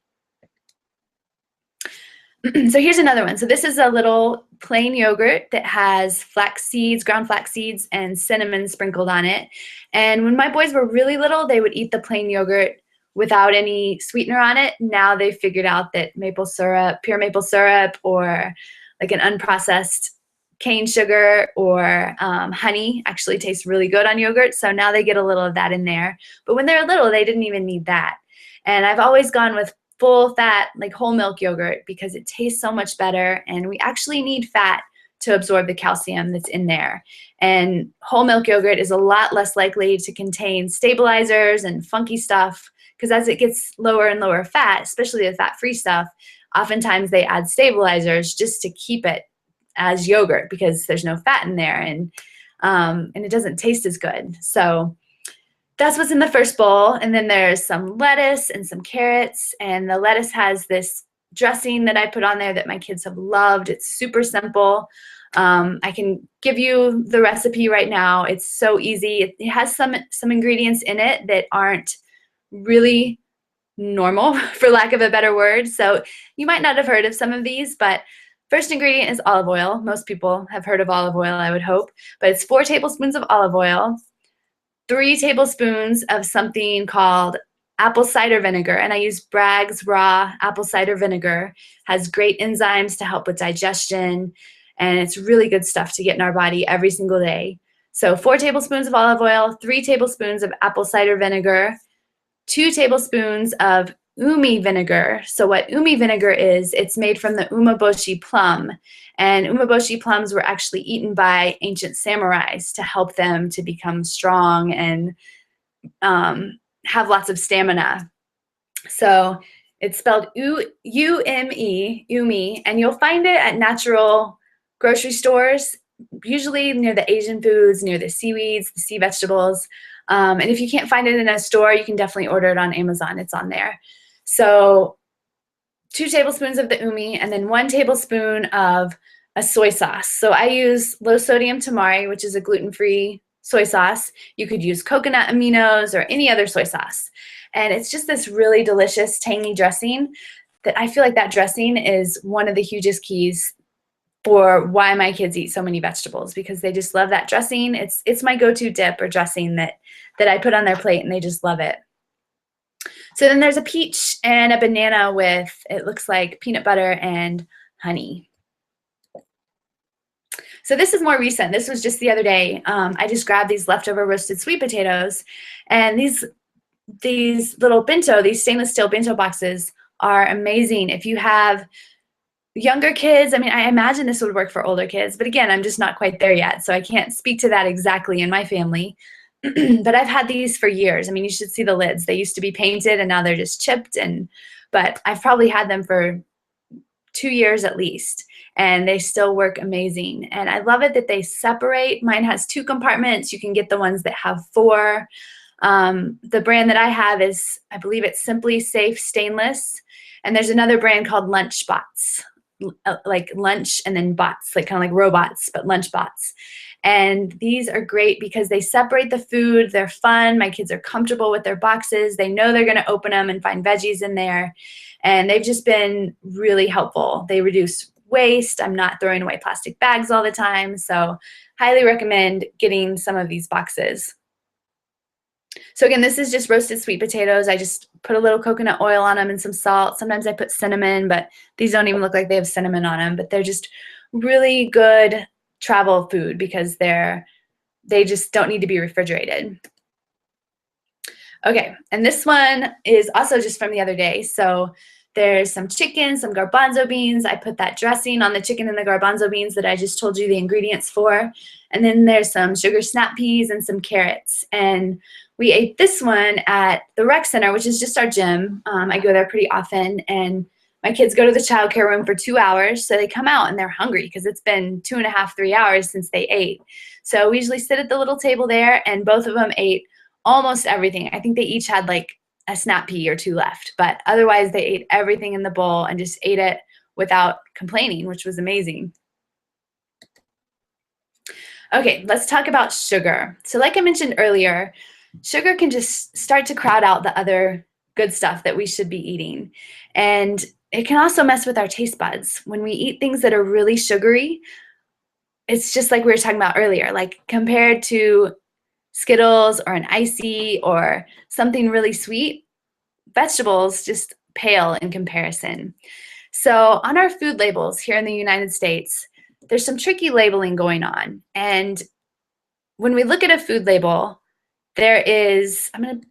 So here's another one. So this is a little plain yogurt that has flax seeds, ground flax seeds, and cinnamon sprinkled on it. And when my boys were really little, they would eat the plain yogurt without any sweetener on it. Now they've figured out that maple syrup, pure maple syrup, or like an unprocessed cane sugar or honey actually tastes really good on yogurt. So now they get a little of that in there. But when they're little, they didn't even need that. And I've always gone with full fat, like whole milk yogurt, because it tastes so much better, and we actually need fat to absorb the calcium that's in there. And whole milk yogurt is a lot less likely to contain stabilizers and funky stuff, because as it gets lower and lower fat, especially the fat-free stuff, oftentimes they add stabilizers just to keep it as yogurt because there's no fat in there, and it doesn't taste as good. So that's what's in the first bowl. And then there's some lettuce and some carrots, and the lettuce has this dressing that I put on there that my kids have loved. It's super simple. I can give you the recipe right now. It's so easy. It has some ingredients in it that aren't really normal, for lack of a better word. So you might not have heard of some of these, but first ingredient is olive oil. Most people have heard of olive oil, I would hope, but it's 4 tablespoons of olive oil, 3 tablespoons of something called apple cider vinegar, and I use Bragg's raw apple cider vinegar. Has great enzymes to help with digestion, and it's really good stuff to get in our body every single day. So 4 tablespoons of olive oil, 3 tablespoons of apple cider vinegar, 2 tablespoons of umi vinegar. So what umi vinegar is, it's made from the umeboshi plum. And umeboshi plums were actually eaten by ancient samurais to help them to become strong and have lots of stamina. So it's spelled U-M-E, umi, and you'll find it at natural grocery stores, usually near the Asian foods, near the seaweeds, the sea vegetables. And if you can't find it in a store, you can definitely order it on Amazon. It's on there. So 2 tablespoons of the umi, and then 1 tablespoon of a soy sauce. So I use low sodium tamari, which is a gluten-free soy sauce. You could use coconut aminos or any other soy sauce. And it's just this really delicious, tangy dressing that I feel like that dressing is one of the hugest keys for why my kids eat so many vegetables, because they just love that dressing. It's my go-to dip or dressing that I put on their plate, and they just love it. So then there's a peach and a banana with, it looks like, peanut butter and honey. So this is more recent. This was just the other day. I just grabbed these leftover roasted sweet potatoes, and these little bento, these stainless steel bento boxes are amazing. If you have younger kids, I mean, I imagine this would work for older kids, but again, I'm just not quite there yet, so I can't speak to that exactly in my family. But I've had these for years. I mean, you should see the lids. They used to be painted, and now they're just chipped, but I've probably had them for 2 years at least, and they still work amazing. And I love it that they separate. Mine has 2 compartments. You can get the ones that have 4. The brand that I have is, I believe it's Simply Safe Stainless, and there's another brand called Lunch Bots, like lunch and then bots, like kind of like robots, but lunch bots. And these are great because they separate the food. They're fun. My kids are comfortable with their boxes. They know they're going to open them and find veggies in there. And they've just been really helpful. They reduce waste. I'm not throwing away plastic bags all the time. So highly recommend getting some of these boxes. So again, this is just roasted sweet potatoes. I just put a little coconut oil on them and some salt. Sometimes I put cinnamon, but these don't even look like they have cinnamon on them. But they're just really good travel food because they just don't need to be refrigerated. Okay, and this one is also just from the other day. So there's some chicken, some garbanzo beans. I put that dressing on the chicken and the garbanzo beans that I just told you the ingredients for. And then there's some sugar snap peas and some carrots. And we ate this one at the rec center, which is just our gym. I go there pretty often, and my kids go to the childcare room for 2 hours, so they come out and they're hungry because it's been 2.5, 3 hours since they ate. So we usually sit at the little table there, and both of them ate almost everything. I think they each had like a snap pea or 2 left, but otherwise they ate everything in the bowl and just ate it without complaining, which was amazing. Okay, let's talk about sugar. So like I mentioned earlier, sugar can just start to crowd out the other good stuff that we should be eating. And it can also mess with our taste buds. When we eat things that are really sugary, it's just like we were talking about earlier, like compared to Skittles or an icy or something really sweet, vegetables just pale in comparison. So on our food labels here in the United States, there's some tricky labeling going on. And when we look at a food label, there is, I'm going to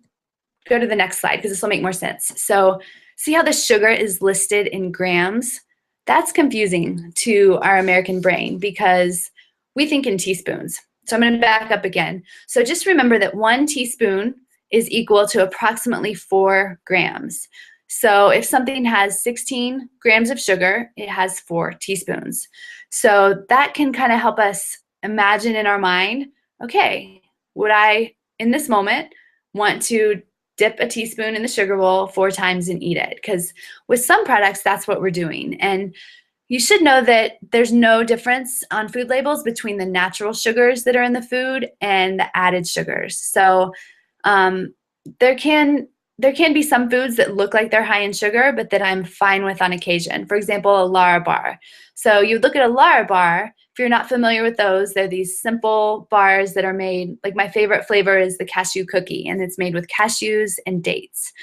go to the next slide because this will make more sense. So see how the sugar is listed in grams? That's confusing to our American brain because we think in teaspoons. So I'm going to back up again. So just remember that 1 teaspoon is equal to approximately 4 grams. So if something has 16 grams of sugar, it has 4 teaspoons. So that can kind of help us imagine in our mind, okay, would I, in this moment, want to dip a teaspoon in the sugar bowl 4 times and eat it? Because with some products, that's what we're doing. And you should know that there's no difference on food labels between the natural sugars that are in the food and the added sugars. So there can be some foods that look like they're high in sugar, but that I'm fine with on occasion. For example, a Lara bar. So you look at a Lara bar. If you're not familiar with those, they're these simple bars that are made, like my favorite flavor is the cashew cookie, and it's made with cashews and dates.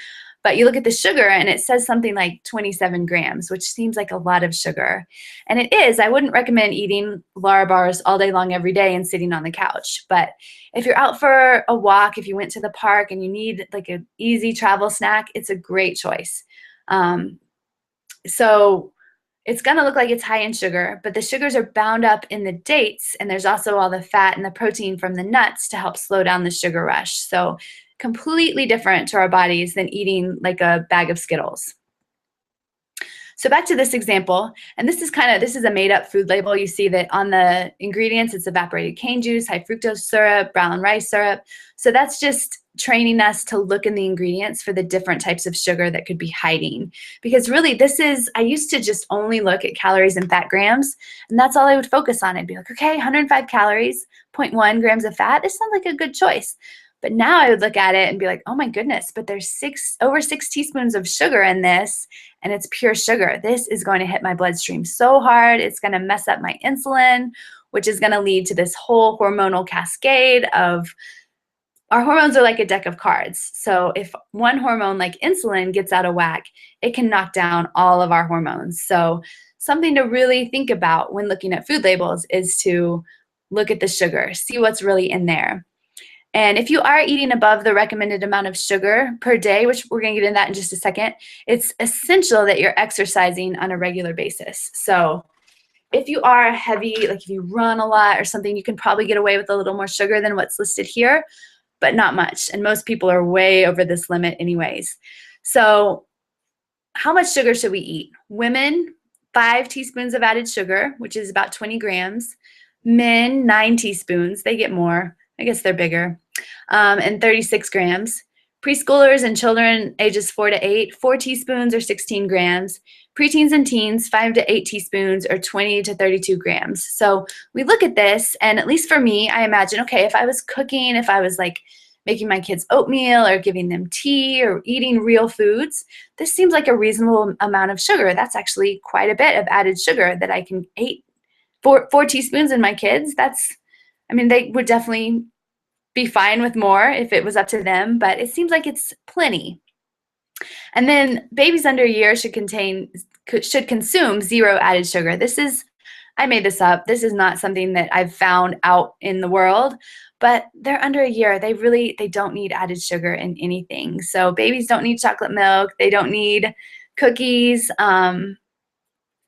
But you look at the sugar and it says something like 27 grams, which seems like a lot of sugar. And it is. I wouldn't recommend eating Lara bars all day long every day and sitting on the couch. But if you're out for a walk, if you went to the park and you need like an easy travel snack, it's a great choice. So it's going to look like it's high in sugar, but the sugars are bound up in the dates, and there's also all the fat and the protein from the nuts to help slow down the sugar rush. So completely different to our bodies than eating like a bag of Skittles. So back to this example, and this is a made up food label. You see that on the ingredients, it's evaporated cane juice, high fructose syrup, brown rice syrup. So that's just training us to look in the ingredients for the different types of sugar that could be hiding. Because really I used to just only look at calories and fat grams, and that's all I would focus on. I'd be like, okay, 105 calories, 0.1 grams of fat. This sounds like a good choice. But now I would look at it and be like, oh my goodness, but there's over 6 teaspoons of sugar in this, and it's pure sugar. This is going to hit my bloodstream so hard. It's going to mess up my insulin, which is going to lead to this whole hormonal cascade of our hormones are like a deck of cards. So if one hormone like insulin gets out of whack, it can knock down all of our hormones. So something to really think about when looking at food labels is to look at the sugar, see what's really in there. And if you are eating above the recommended amount of sugar per day, which we're going to get into that in just a second, it's essential that you're exercising on a regular basis. So if you are heavy, like if you run a lot or something, you can probably get away with a little more sugar than what's listed here, but not much. And most people are way over this limit anyways. So how much sugar should we eat? Women, 5 teaspoons of added sugar, which is about 20 grams. Men, 9 teaspoons. They get more. I guess they're bigger, and 36 grams. Preschoolers and children ages 4 to 8, 4 teaspoons or 16 grams. Preteens and teens, 5 to 8 teaspoons or 20 to 32 grams. So we look at this, and at least for me, I imagine, okay, if I was cooking, if I was like making my kids oatmeal or giving them tea or eating real foods, this seems like a reasonable amount of sugar. That's actually quite a bit of added sugar that I can eat. 4 teaspoons in my kids, they would definitely be fine with more if it was up to them, but it seems like it's plenty. And then babies under a year should consume 0 added sugar. I made this up. This is not something that I've found out in the world, but they're under a year. They don't need added sugar in anything. So babies don't need chocolate milk. They don't need cookies.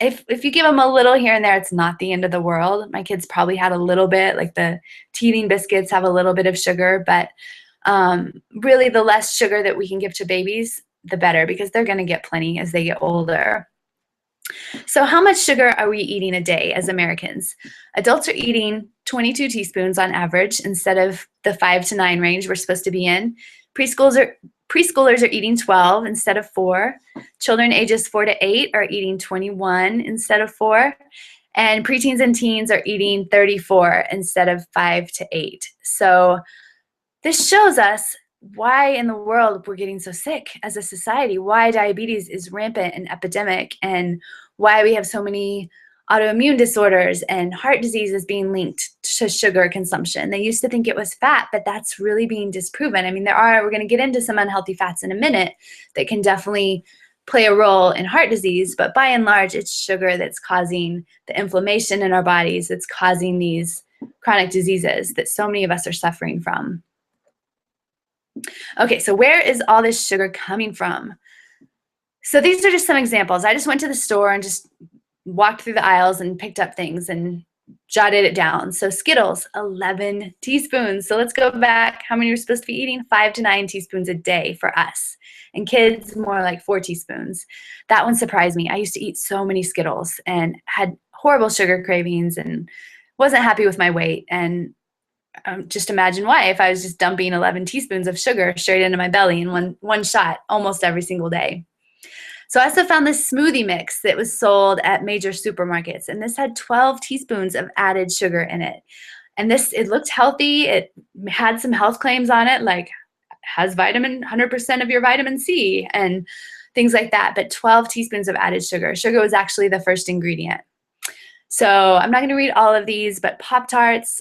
If you give them a little here and there, it's not the end of the world. My kids probably had a little bit, like the teething biscuits have a little bit of sugar, but really the less sugar that we can give to babies, the better, because they're going to get plenty as they get older. So how much sugar are we eating a day as Americans? Adults are eating 22 teaspoons on average instead of the 5 to 9 range we're supposed to be in. Preschoolers are eating 12 instead of 4. Children ages 4 to 8 are eating 21 instead of 4. And preteens and teens are eating 34 instead of 5 to 8. So this shows us why in the world we're getting so sick as a society, why diabetes is rampant and epidemic, and why we have so many autoimmune disorders and heart disease is being linked to sugar consumption. They used to think it was fat, but that's really being disproven. We're going to get into some unhealthy fats in a minute that can definitely play a role in heart disease, but by and large, it's sugar that's causing the inflammation in our bodies. It's causing these chronic diseases that so many of us are suffering from. Okay, so where is all this sugar coming from? So these are just some examples. I just went to the store and just walked through the aisles and picked up things and jotted it down. So Skittles, 11 teaspoons. So let's go back. How many are we supposed to be eating? 5 to 9 teaspoons a day for us. And kids, more like 4 teaspoons. That one surprised me. I used to eat so many Skittles and had horrible sugar cravings and wasn't happy with my weight. And just imagine why if I was just dumping 11 teaspoons of sugar straight into my belly in one shot almost every single day. So I also found this smoothie mix that was sold at major supermarkets, and this had 12 teaspoons of added sugar in it. And it looked healthy. It had some health claims on it, like has 100% of your vitamin C and things like that, but 12 teaspoons of added sugar. Sugar was actually the first ingredient. So I'm not going to read all of these, but Pop-Tarts,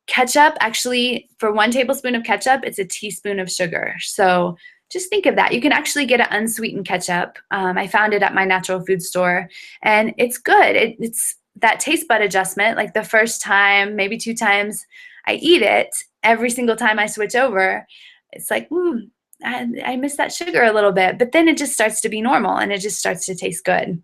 ketchup, actually, for 1 tablespoon of ketchup, it's a teaspoon of sugar. So just think of that. You can actually get an unsweetened ketchup. I found it at my natural food store, and it's good. It's that taste bud adjustment, like the first time, maybe 2 times I eat it, every single time I switch over, it's like, I miss that sugar a little bit. But then it just starts to be normal, and it just starts to taste good.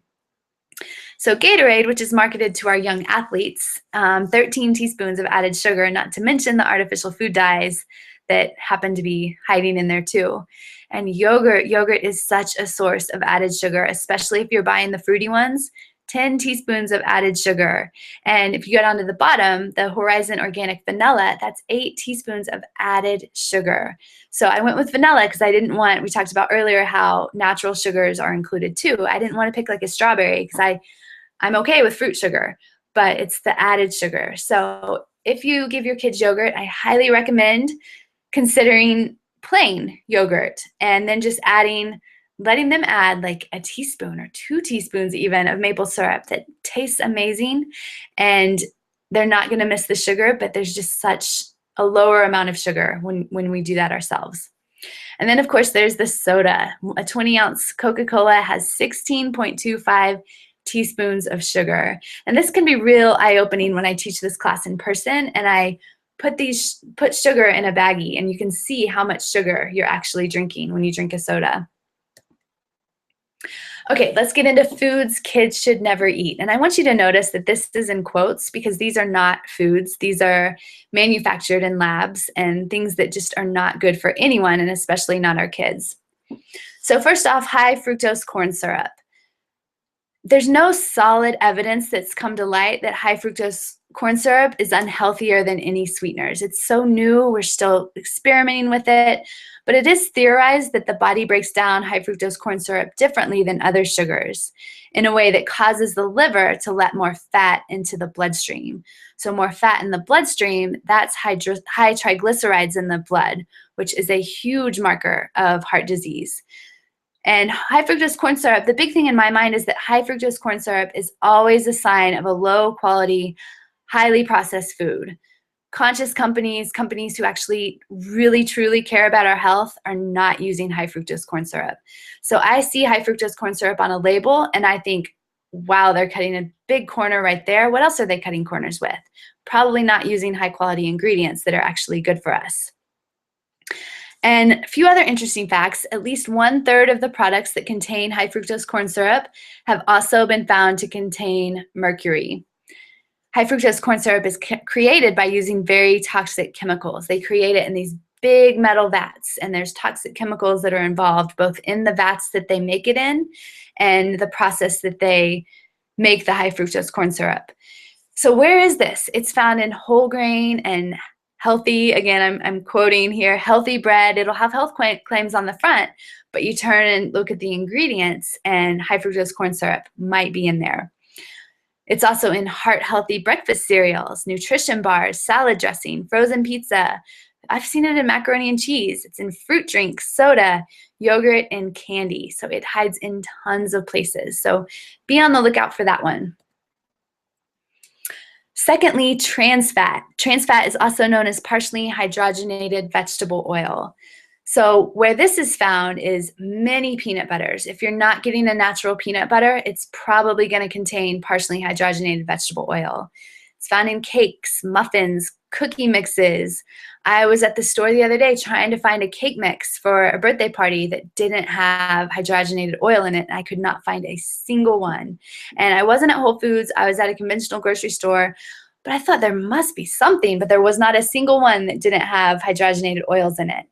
So Gatorade, which is marketed to our young athletes, 13 teaspoons of added sugar, not to mention the artificial food dyes that happen to be hiding in there too. And yogurt is such a source of added sugar, especially if you're buying the fruity ones. 10 teaspoons of added sugar. And if you go down to the bottom, the Horizon Organic Vanilla, that's 8 teaspoons of added sugar. So I went with vanilla because I didn't want, we talked about earlier how natural sugars are included too. I didn't want to pick like a strawberry because I'm okay with fruit sugar, but it's the added sugar. So if you give your kids yogurt, I highly recommend considering plain yogurt and then just letting them add like a teaspoon or 2 teaspoons even of maple syrup that tastes amazing. And they're not going to miss the sugar, but there's just such a lower amount of sugar when we do that ourselves. And then, of course, there's the soda. A 20-ounce Coca-Cola has 16.25 teaspoons of sugar. And this can be real eye-opening when I teach this class in person and I put sugar in a baggie, and you can see how much sugar you're actually drinking when you drink a soda. Okay, let's get into foods kids should never eat. And I want you to notice that this is in quotes because these are not foods. These are manufactured in labs and things that just are not good for anyone, and especially not our kids. So first off, high fructose corn syrup. There's no solid evidence that's come to light that high fructose corn syrup is unhealthier than any sweeteners. It's so new, we're still experimenting with it, but it is theorized that the body breaks down high fructose corn syrup differently than other sugars in a way that causes the liver to let more fat into the bloodstream. So more fat in the bloodstream, that's high triglycerides in the blood, which is a huge marker of heart disease. And high fructose corn syrup, the big thing in my mind is that high fructose corn syrup is always a sign of a low quality, highly processed food. Conscious companies who actually really truly care about our health are not using high fructose corn syrup. So I see high fructose corn syrup on a label and I think, wow, they're cutting a big corner right there. What else are they cutting corners with? Probably not using high quality ingredients that are actually good for us. And a few other interesting facts, at least 1/3 of the products that contain high fructose corn syrup have also been found to contain mercury. High fructose corn syrup is created by using very toxic chemicals. They create it in these big metal vats, and there's toxic chemicals that are involved both in the vats that they make it in and the process that they make the high fructose corn syrup. So where is this? It's found in whole grain and healthy, again, I'm quoting here, healthy bread. It'll have health claims on the front, but you turn and look at the ingredients and high fructose corn syrup might be in there. It's also in heart-healthy breakfast cereals, nutrition bars, salad dressing, frozen pizza. I've seen it in macaroni and cheese. It's in fruit drinks, soda, yogurt, and candy. So it hides in tons of places. So be on the lookout for that one. Secondly, trans fat. Trans fat is also known as partially hydrogenated vegetable oil. So where this is found is many peanut butters. If you're not getting a natural peanut butter, it's probably going to contain partially hydrogenated vegetable oil. It's found in cakes, muffins, cookie mixes. I was at the store the other day trying to find a cake mix for a birthday party that didn't have hydrogenated oil in it, and I could not find a single one. And I wasn't at Whole Foods. I was at a conventional grocery store, but I thought there must be something, but there was not a single one that didn't have hydrogenated oils in it.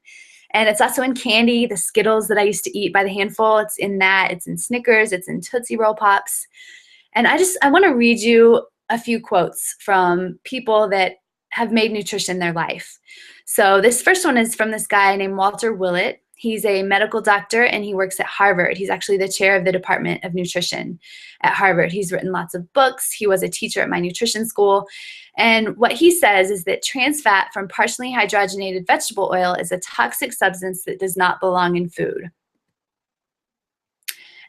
And it's also in candy, the Skittles that I used to eat by the handful. It's in that. It's in Snickers. It's in Tootsie Roll Pops. And I want to read you a few quotes from people that have made nutrition their life. So this first one is from this guy named Walter Willett. He's a medical doctor and he works at Harvard. He's actually the chair of the Department of Nutrition at Harvard. He's written lots of books. He was a teacher at my nutrition school. And what he says is that trans fat from partially hydrogenated vegetable oil is a toxic substance that does not belong in food.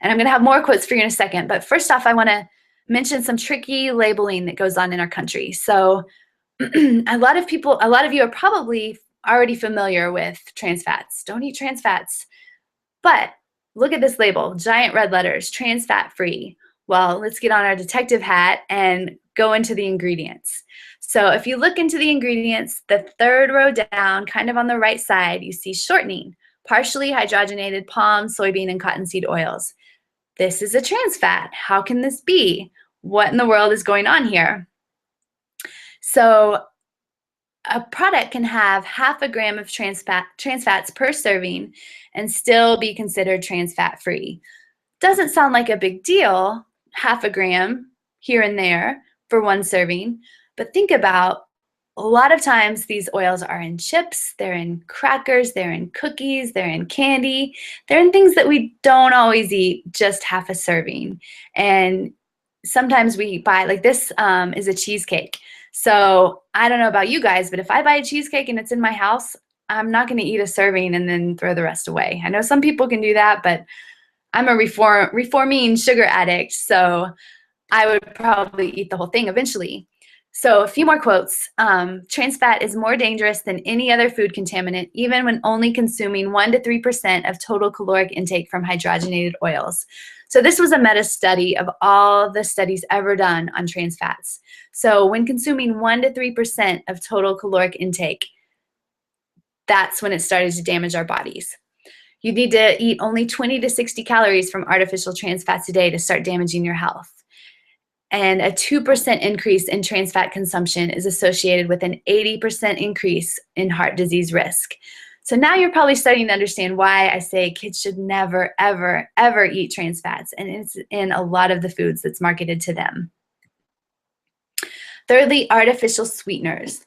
And I'm going to have more quotes for you in a second. But first off, I want to mention some tricky labeling that goes on in our country. So a lot of you are probably already familiar with trans fats. Don't eat trans fats. But look at this label, giant red letters, trans fat free. Well, let's get on our detective hat and go into the ingredients. So if you look into the ingredients, the third row down, kind of on the right side, you see shortening, partially hydrogenated palm, soybean, and cottonseed oils. This is a trans fat. How can this be? What in the world is going on here? So a product can have half a gram of trans fats per serving and still be considered trans fat free. Doesn't sound like a big deal, half a gram here and there for one serving, but think about a lot of times these oils are in chips, they're in crackers, they're in cookies, they're in candy, they're in things that we don't always eat just half a serving. And sometimes we buy, like this is a cheesecake. So I don't know about you guys, but if I buy a cheesecake and it's in my house, I'm not going to eat a serving and then throw the rest away. I know some people can do that, but I'm a reforming sugar addict, so I would probably eat the whole thing eventually. So a few more quotes. Trans fat is more dangerous than any other food contaminant, even when only consuming 1 to 3% of total caloric intake from hydrogenated oils. So this was a meta study of all the studies ever done on trans fats. So when consuming 1 to 3% of total caloric intake, that's when it started to damage our bodies. You need to eat only 20 to 60 calories from artificial trans fats a day to start damaging your health. And a 2% increase in trans fat consumption is associated with an 80% increase in heart disease risk. So now you're probably starting to understand why I say kids should never, ever, ever eat trans fats, and it's in a lot of the foods that's marketed to them. Thirdly, artificial sweeteners.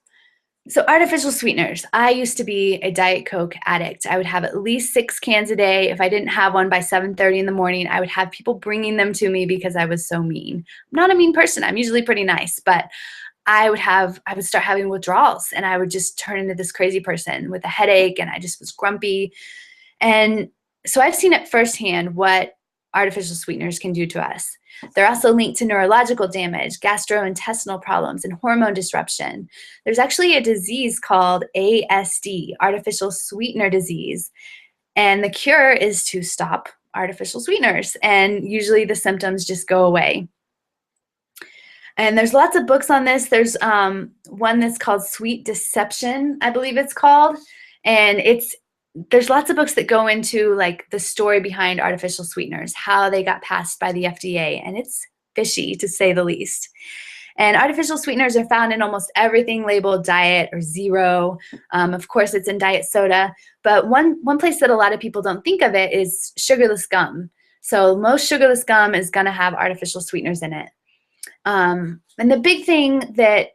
So artificial sweeteners. I used to be a Diet Coke addict. I would have at least 6 cans a day. If I didn't have one by 7:30 in the morning, I would have people bringing them to me because I was so mean. I'm not a mean person. I'm usually pretty nice, but I would start having withdrawals, and I would just turn into this crazy person with a headache, and I just was grumpy. And so I've seen it firsthand what artificial sweeteners can do to us. They're also linked to neurological damage, gastrointestinal problems, and hormone disruption. There's actually a disease called ASD, artificial sweetener disease, and the cure is to stop artificial sweeteners, and usually the symptoms just go away. And there's lots of books on this. There's one that's called Sweet Deception, I believe it's called, and there's lots of books that go into like the story behind artificial sweeteners, how they got passed by the FDA, and it's fishy to say the least. And artificial sweeteners are found in almost everything labeled diet or zero. Of course, it's in diet soda, but one place that a lot of people don't think of it is sugarless gum. So most sugarless gum is going to have artificial sweeteners in it. And the big thing that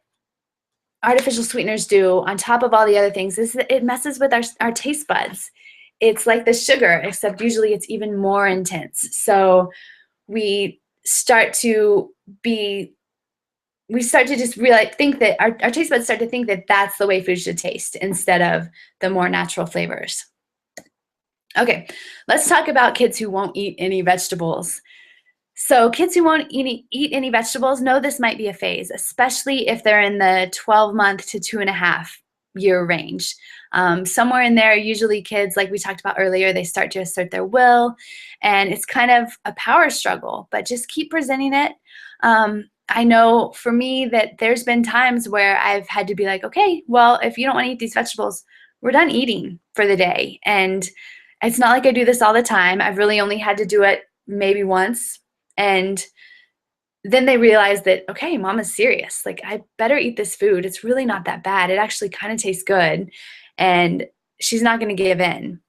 artificial sweeteners do on top of all the other things is that it messes with our taste buds. It's like the sugar, except usually it's even more intense. So we start to just really think that our taste buds start to think that that's the way food should taste instead of the more natural flavors. Okay, let's talk about kids who won't eat any vegetables. So kids who won't eat any vegetables know this might be a phase, especially if they're in the 12-month to 2.5-year range. Somewhere in there, usually kids, like we talked about earlier, they start to assert their will, and it's kind of a power struggle, but just keep presenting it. I know for me that there's been times where I've had to be like, okay, well, if you don't want to eat these vegetables, we're done eating for the day. And it's not like I do this all the time. I've really only had to do it maybe once. And then they realize that, okay, mom is serious. Like, I better eat this food. It's really not that bad. It actually kind of tastes good. And she's not going to give in.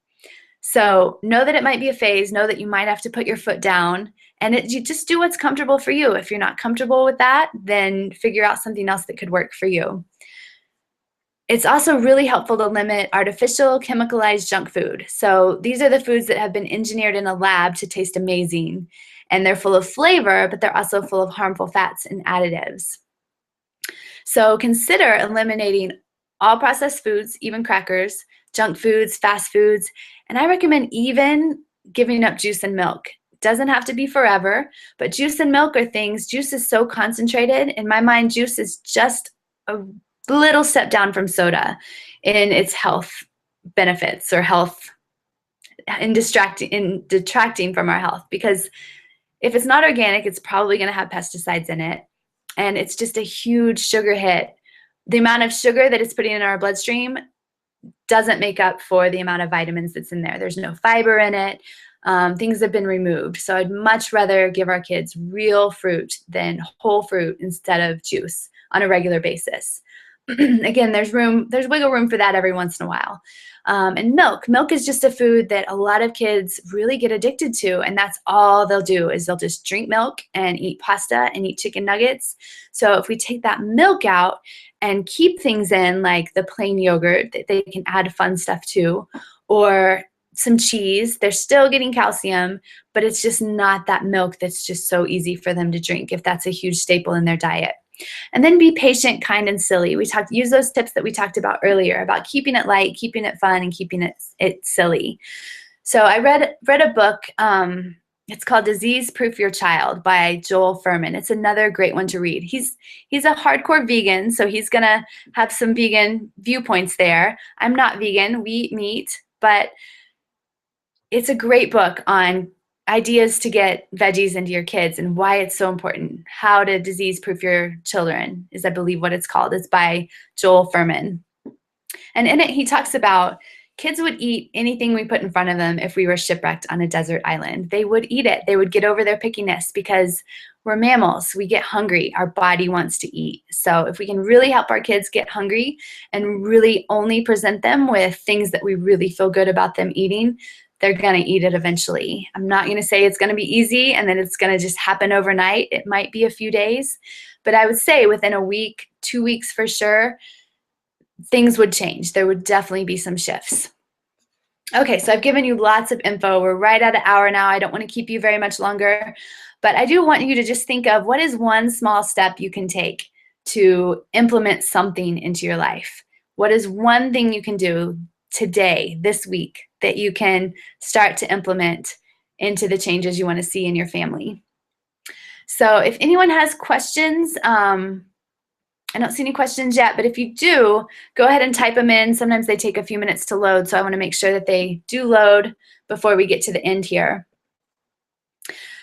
So know that it might be a phase. Know that you might have to put your foot down. And you just do what's comfortable for you. If you're not comfortable with that, then figure out something else that could work for you. It's also really helpful to limit artificial, chemicalized junk food. So these are the foods that have been engineered in a lab to taste amazing. And they're full of flavor, but they're also full of harmful fats and additives. So consider eliminating all processed foods, even crackers, junk foods, fast foods, and I recommend even giving up juice and milk. It doesn't have to be forever, but juice and milk are things, juice is so concentrated. In my mind, juice is just a little step down from soda in its health benefits or health in detracting from our health, because if it's not organic, it's probably going to have pesticides in it, and it's just a huge sugar hit. The amount of sugar that it's putting in our bloodstream doesn't make up for the amount of vitamins that's in there. There's no fiber in it. Things have been removed. So I'd much rather give our kids real fruit than whole fruit instead of juice on a regular basis. Again, there's wiggle room for that every once in a while. And milk is just a food that a lot of kids really get addicted to, and that's all they'll do is they'll just drink milk and eat pasta and eat chicken nuggets. So if we take that milk out and keep things in like the plain yogurt that they can add fun stuff to, or some cheese, they're still getting calcium, but it's just not that milk that's just so easy for them to drink if that's a huge staple in their diet. And then be patient, kind, and silly. Use those tips that we talked about earlier about keeping it light, keeping it fun, and keeping it silly. So I read a book. It's called Disease Proof Your Child by Joel Fuhrman. It's another great one to read. He's a hardcore vegan, so he's gonna have some vegan viewpoints there. I'm not vegan. We eat meat, but it's a great book on ideas to get veggies into your kids and why it's so important. How to disease-proof your children is, I believe, what it's called. It's by Joel Fuhrman. And in it, he talks about kids would eat anything we put in front of them if we were shipwrecked on a desert island. They would eat it. They would get over their pickiness because we're mammals. We get hungry. Our body wants to eat. So if we can really help our kids get hungry and really only present them with things that we really feel good about them eating, they're going to eat it eventually. I'm not going to say it's going to be easy and then it's going to just happen overnight. It might be a few days, but I would say within a week, 2 weeks for sure, things would change. There would definitely be some shifts. Okay, so I've given you lots of info. We're right at an hour now. I don't want to keep you very much longer, but I do want you to just think of what is one small step you can take to implement something into your life. What is one thing you can do today, this week, that you can start to implement into the changes you want to see in your family? So if anyone has questions, I don't see any questions yet, but if you do, go ahead and type them in. Sometimes they take a few minutes to load, so I want to make sure that they do load before we get to the end here.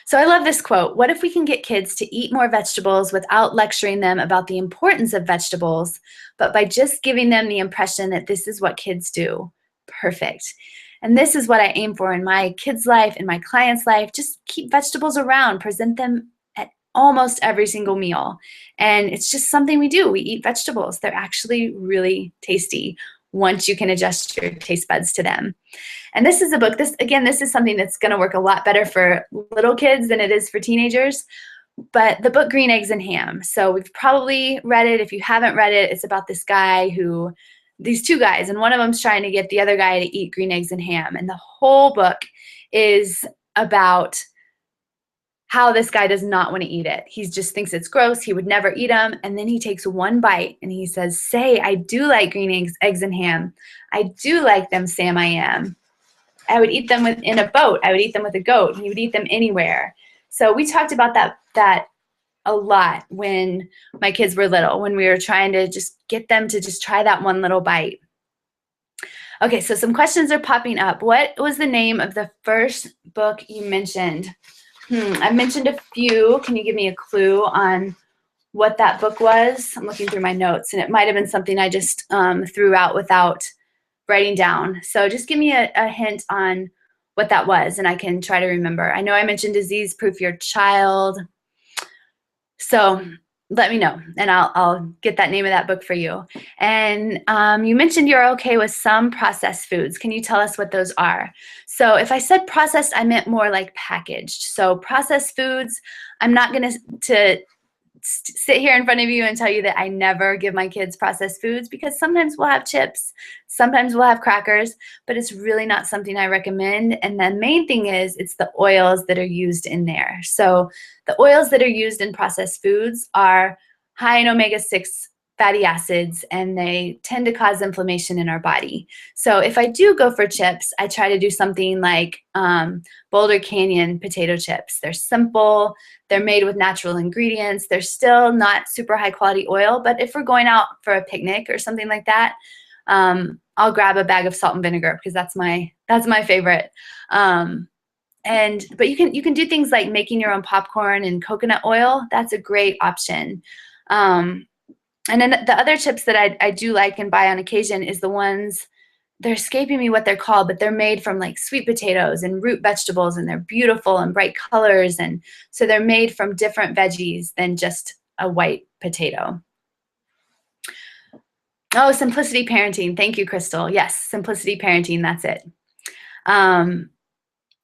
So I love this quote. What if we can get kids to eat more vegetables without lecturing them about the importance of vegetables, but by just giving them the impression that this is what kids do? Perfect. And this is what I aim for in my kids' life, in my clients' life. Just keep vegetables around, present them at almost every single meal. And it's just something we do. We eat vegetables. They're actually really tasty once you can adjust your taste buds to them. And this is a book, this is something that's going to work a lot better for little kids than it is for teenagers. But the book Green Eggs and Ham. So we've probably read it. If you haven't read it, it's about this guy these two guys, and one of them's trying to get the other guy to eat green eggs and ham. And the whole book is about how this guy does not want to eat it. He just thinks it's gross. He would never eat them. And then he takes one bite and he says, I do like green eggs and ham. I do like them, Sam, I am. I would eat them in a boat. I would eat them with a goat. He would eat them anywhere. So we talked about that a lot when my kids were little, when we were trying to just get them to just try that one little bite. Okay, so some questions are popping up. What was the name of the first book you mentioned? I mentioned a few. Can you give me a clue on what that book was? I'm looking through my notes, and it might have been something I just threw out without writing down. So just give me a hint on what that was, and I can try to remember. I know I mentioned Disease Proof Your Child. So let me know, and I'll get that name of that book for you. And you mentioned you're okay with some processed foods. Can you tell us what those are? So if I said processed, I meant more like packaged. So processed foods, I'm not going to sit here in front of you and tell you that I never give my kids processed foods, because sometimes we'll have chips, sometimes we'll have crackers, but it's really not something I recommend. And the main thing is it's the oils that are used in there. So the oils that are used in processed foods are high in omega-6 fatty acids, and they tend to cause inflammation in our body. So if I do go for chips, I try to do something like Boulder Canyon potato chips. They're simple, they're made with natural ingredients, they're still not super high quality oil, but if we're going out for a picnic or something like that, I'll grab a bag of salt and vinegar because that's my favorite. But you can do things like making your own popcorn and coconut oil. That's a great option. And then the other chips that I do like and buy on occasion is the ones, they're escaping me what they're called, but they're made from like sweet potatoes and root vegetables, and they're beautiful and bright colors. And so they're made from different veggies than just a white potato. Oh, simplicity parenting. Thank you, Crystal. Yes, simplicity parenting. That's it.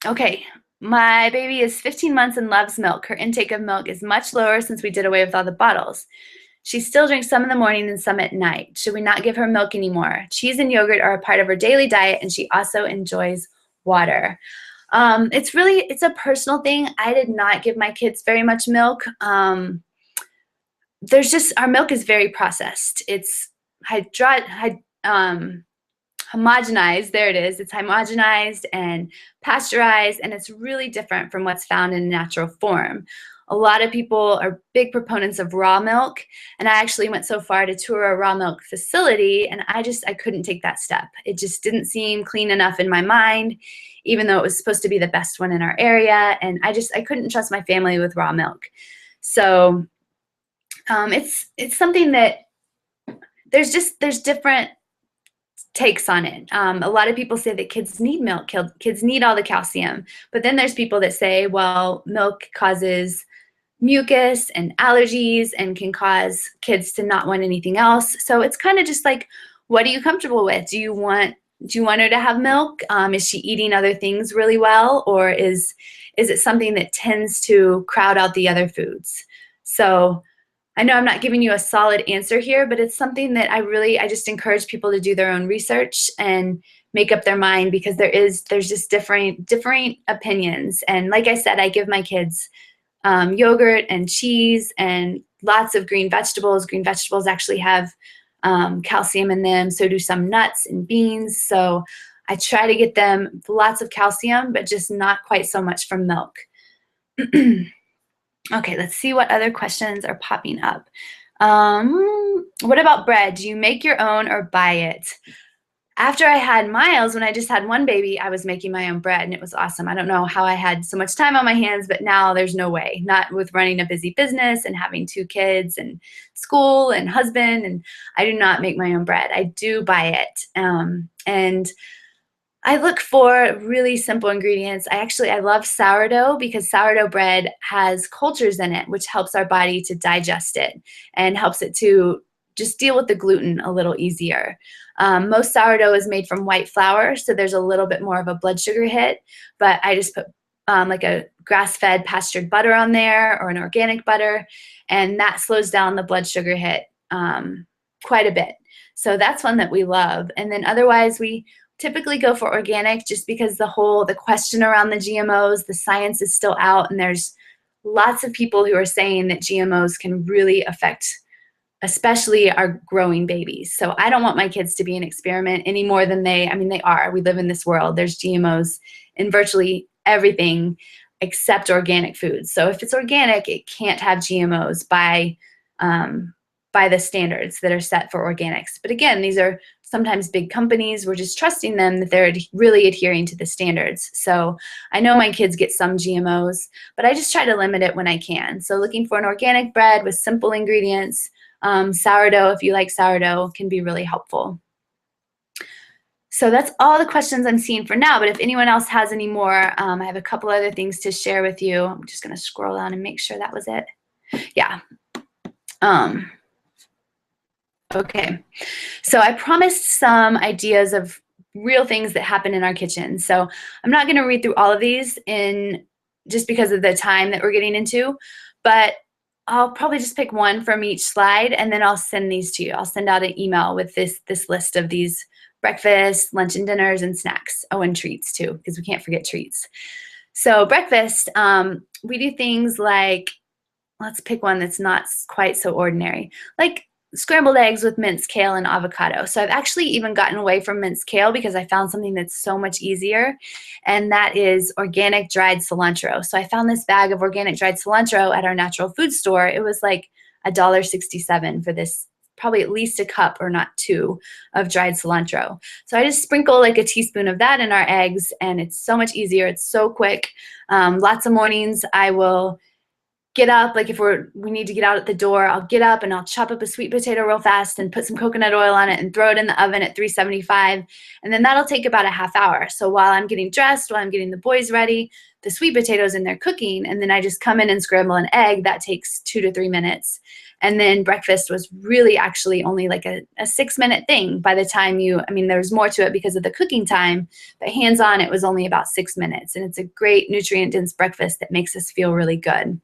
Okay. My baby is 15 months and loves milk. Her intake of milk is much lower since we did away with all the bottles. She still drinks some in the morning and some at night. Should we not give her milk anymore? Cheese and yogurt are a part of her daily diet, and she also enjoys water. It's a personal thing. I did not give my kids very much milk. Our milk is very processed. It's homogenized. There it is. It's homogenized and pasteurized, and it's really different from what's found in natural form. A lot of people are big proponents of raw milk, and I actually went so far to tour a raw milk facility, and I couldn't take that step. It just didn't seem clean enough in my mind, even though it was supposed to be the best one in our area, and I couldn't trust my family with raw milk. So it's something that there's different takes on it. A lot of people say that kids need milk, kids need all the calcium, but then there's people that say, well, milk causes mucus and allergies and can cause kids to not want anything else. So it's kind of just like, what are you comfortable with? Do you want her to have milk? Is she eating other things really well, or is it something that tends to crowd out the other foods? So I know I'm not giving you a solid answer here, but it's something that I just encourage people to do their own research and make up their mind, because there's just different opinions. And like I said, I give my kids yogurt and cheese and lots of green vegetables. Green vegetables actually have calcium in them, so do some nuts and beans. So I try to get them lots of calcium, but just not quite so much from milk. Okay, let's see what other questions are popping up. What about bread? Do you make your own or buy it? After I had Miles, when I just had one baby, I was making my own bread, and it was awesome. I don't know how I had so much time on my hands, but now there's no way. Not with running a busy business and having 2 kids and school and husband, and I do not make my own bread. I do buy it. And I look for really simple ingredients. I love sourdough, because sourdough bread has cultures in it, which helps our body to digest it and helps it to just deal with the gluten a little easier. Most sourdough is made from white flour, so there's a little bit more of a blood sugar hit, but I just put like a grass-fed pastured butter on there, or an organic butter, and that slows down the blood sugar hit quite a bit. So that's one that we love. And then otherwise, we typically go for organic, just because the question around the GMOs, the science is still out, and there's lots of people who are saying that GMOs can really affect especially our growing babies. So I don't want my kids to be an experiment any more than they are. We live in this world. There's GMOs in virtually everything except organic foods. So if it's organic, it can't have GMOs by the standards that are set for organics. But again, these are sometimes big companies. We're just trusting them that they're really adhering to the standards. So I know my kids get some GMOs, but I just try to limit it when I can. So looking for an organic bread with simple ingredients. Sourdough, if you like sourdough, can be really helpful. So that's all the questions I'm seeing for now, but if anyone else has any more, I have a couple other things to share with you. I'm just going to scroll down and make sure that was it. Yeah. Okay. So I promised some ideas of real things that happen in our kitchen. So I'm not going to read through all of these just because of the time that we're getting into, but I'll probably just pick one from each slide, and then I'll send these to you. I'll send out an email with this list of these breakfast, lunch and dinners, and snacks. Oh, and treats too, because we can't forget treats. So breakfast, we do things like, let's pick one that's not quite so ordinary, like scrambled eggs with minced kale and avocado. So I've actually even gotten away from minced kale because I found something that's so much easier, and that is organic dried cilantro. So I found this bag of organic dried cilantro at our natural food store. It was like $1.67 for this, probably at least a cup or not 2 of dried cilantro. So I just sprinkle like a teaspoon of that in our eggs, and it's so much easier. It's so quick. Lots of mornings I will get up, like if we need to get out at the door, I'll get up and I'll chop up a sweet potato real fast and put some coconut oil on it and throw it in the oven at 375. And then that'll take about a half hour. So while I'm getting dressed, while I'm getting the boys ready, the sweet potatoes and they're cooking, and then I just come in and scramble an egg. That takes 2 to 3 minutes. And then breakfast was really actually only like a 6-minute thing by the time there was more to it because of the cooking time, but hands-on it was only about 6 minutes. And it's a great nutrient-dense breakfast that makes us feel really good.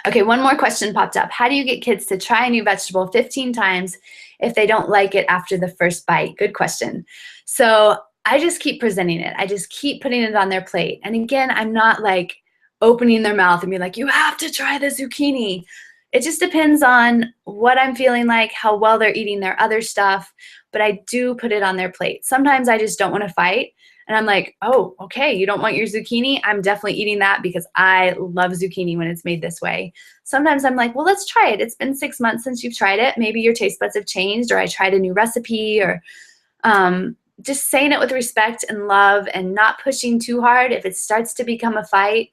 Okay, one more question popped up. How do you get kids to try a new vegetable 15 times if they don't like it after the first bite? Good question. So I just keep presenting it. I just keep putting it on their plate. And again, I'm not like opening their mouth and be like, you have to try the zucchini. It just depends on what I'm feeling like, how well they're eating their other stuff, but I do put it on their plate. Sometimes I just don't want to fight, and I'm like, oh, okay, you don't want your zucchini? I'm definitely eating that because I love zucchini when it's made this way. Sometimes I'm like, well, let's try it. It's been 6 months since you've tried it. Maybe your taste buds have changed, or I tried a new recipe, or just saying it with respect and love and not pushing too hard. If it starts to become a fight,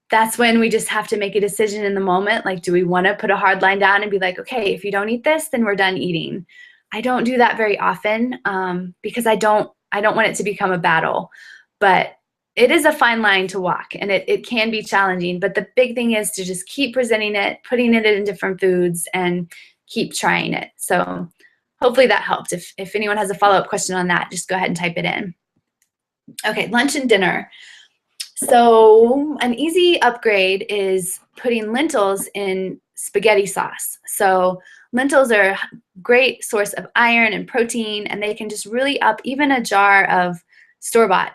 that's when we just have to make a decision in the moment. Like, do we want to put a hard line down and be like, okay, if you don't eat this, then we're done eating? I don't do that very often because I don't want it to become a battle. But it is a fine line to walk, and it can be challenging. But the big thing is to just keep presenting it, putting it in different foods, and keep trying it. So hopefully that helped. If anyone has a follow-up question on that, just go ahead and type it in. Okay, lunch and dinner. So an easy upgrade is putting lentils in spaghetti sauce. So lentils are a great source of iron and protein, and they can just really up even a jar of store-bought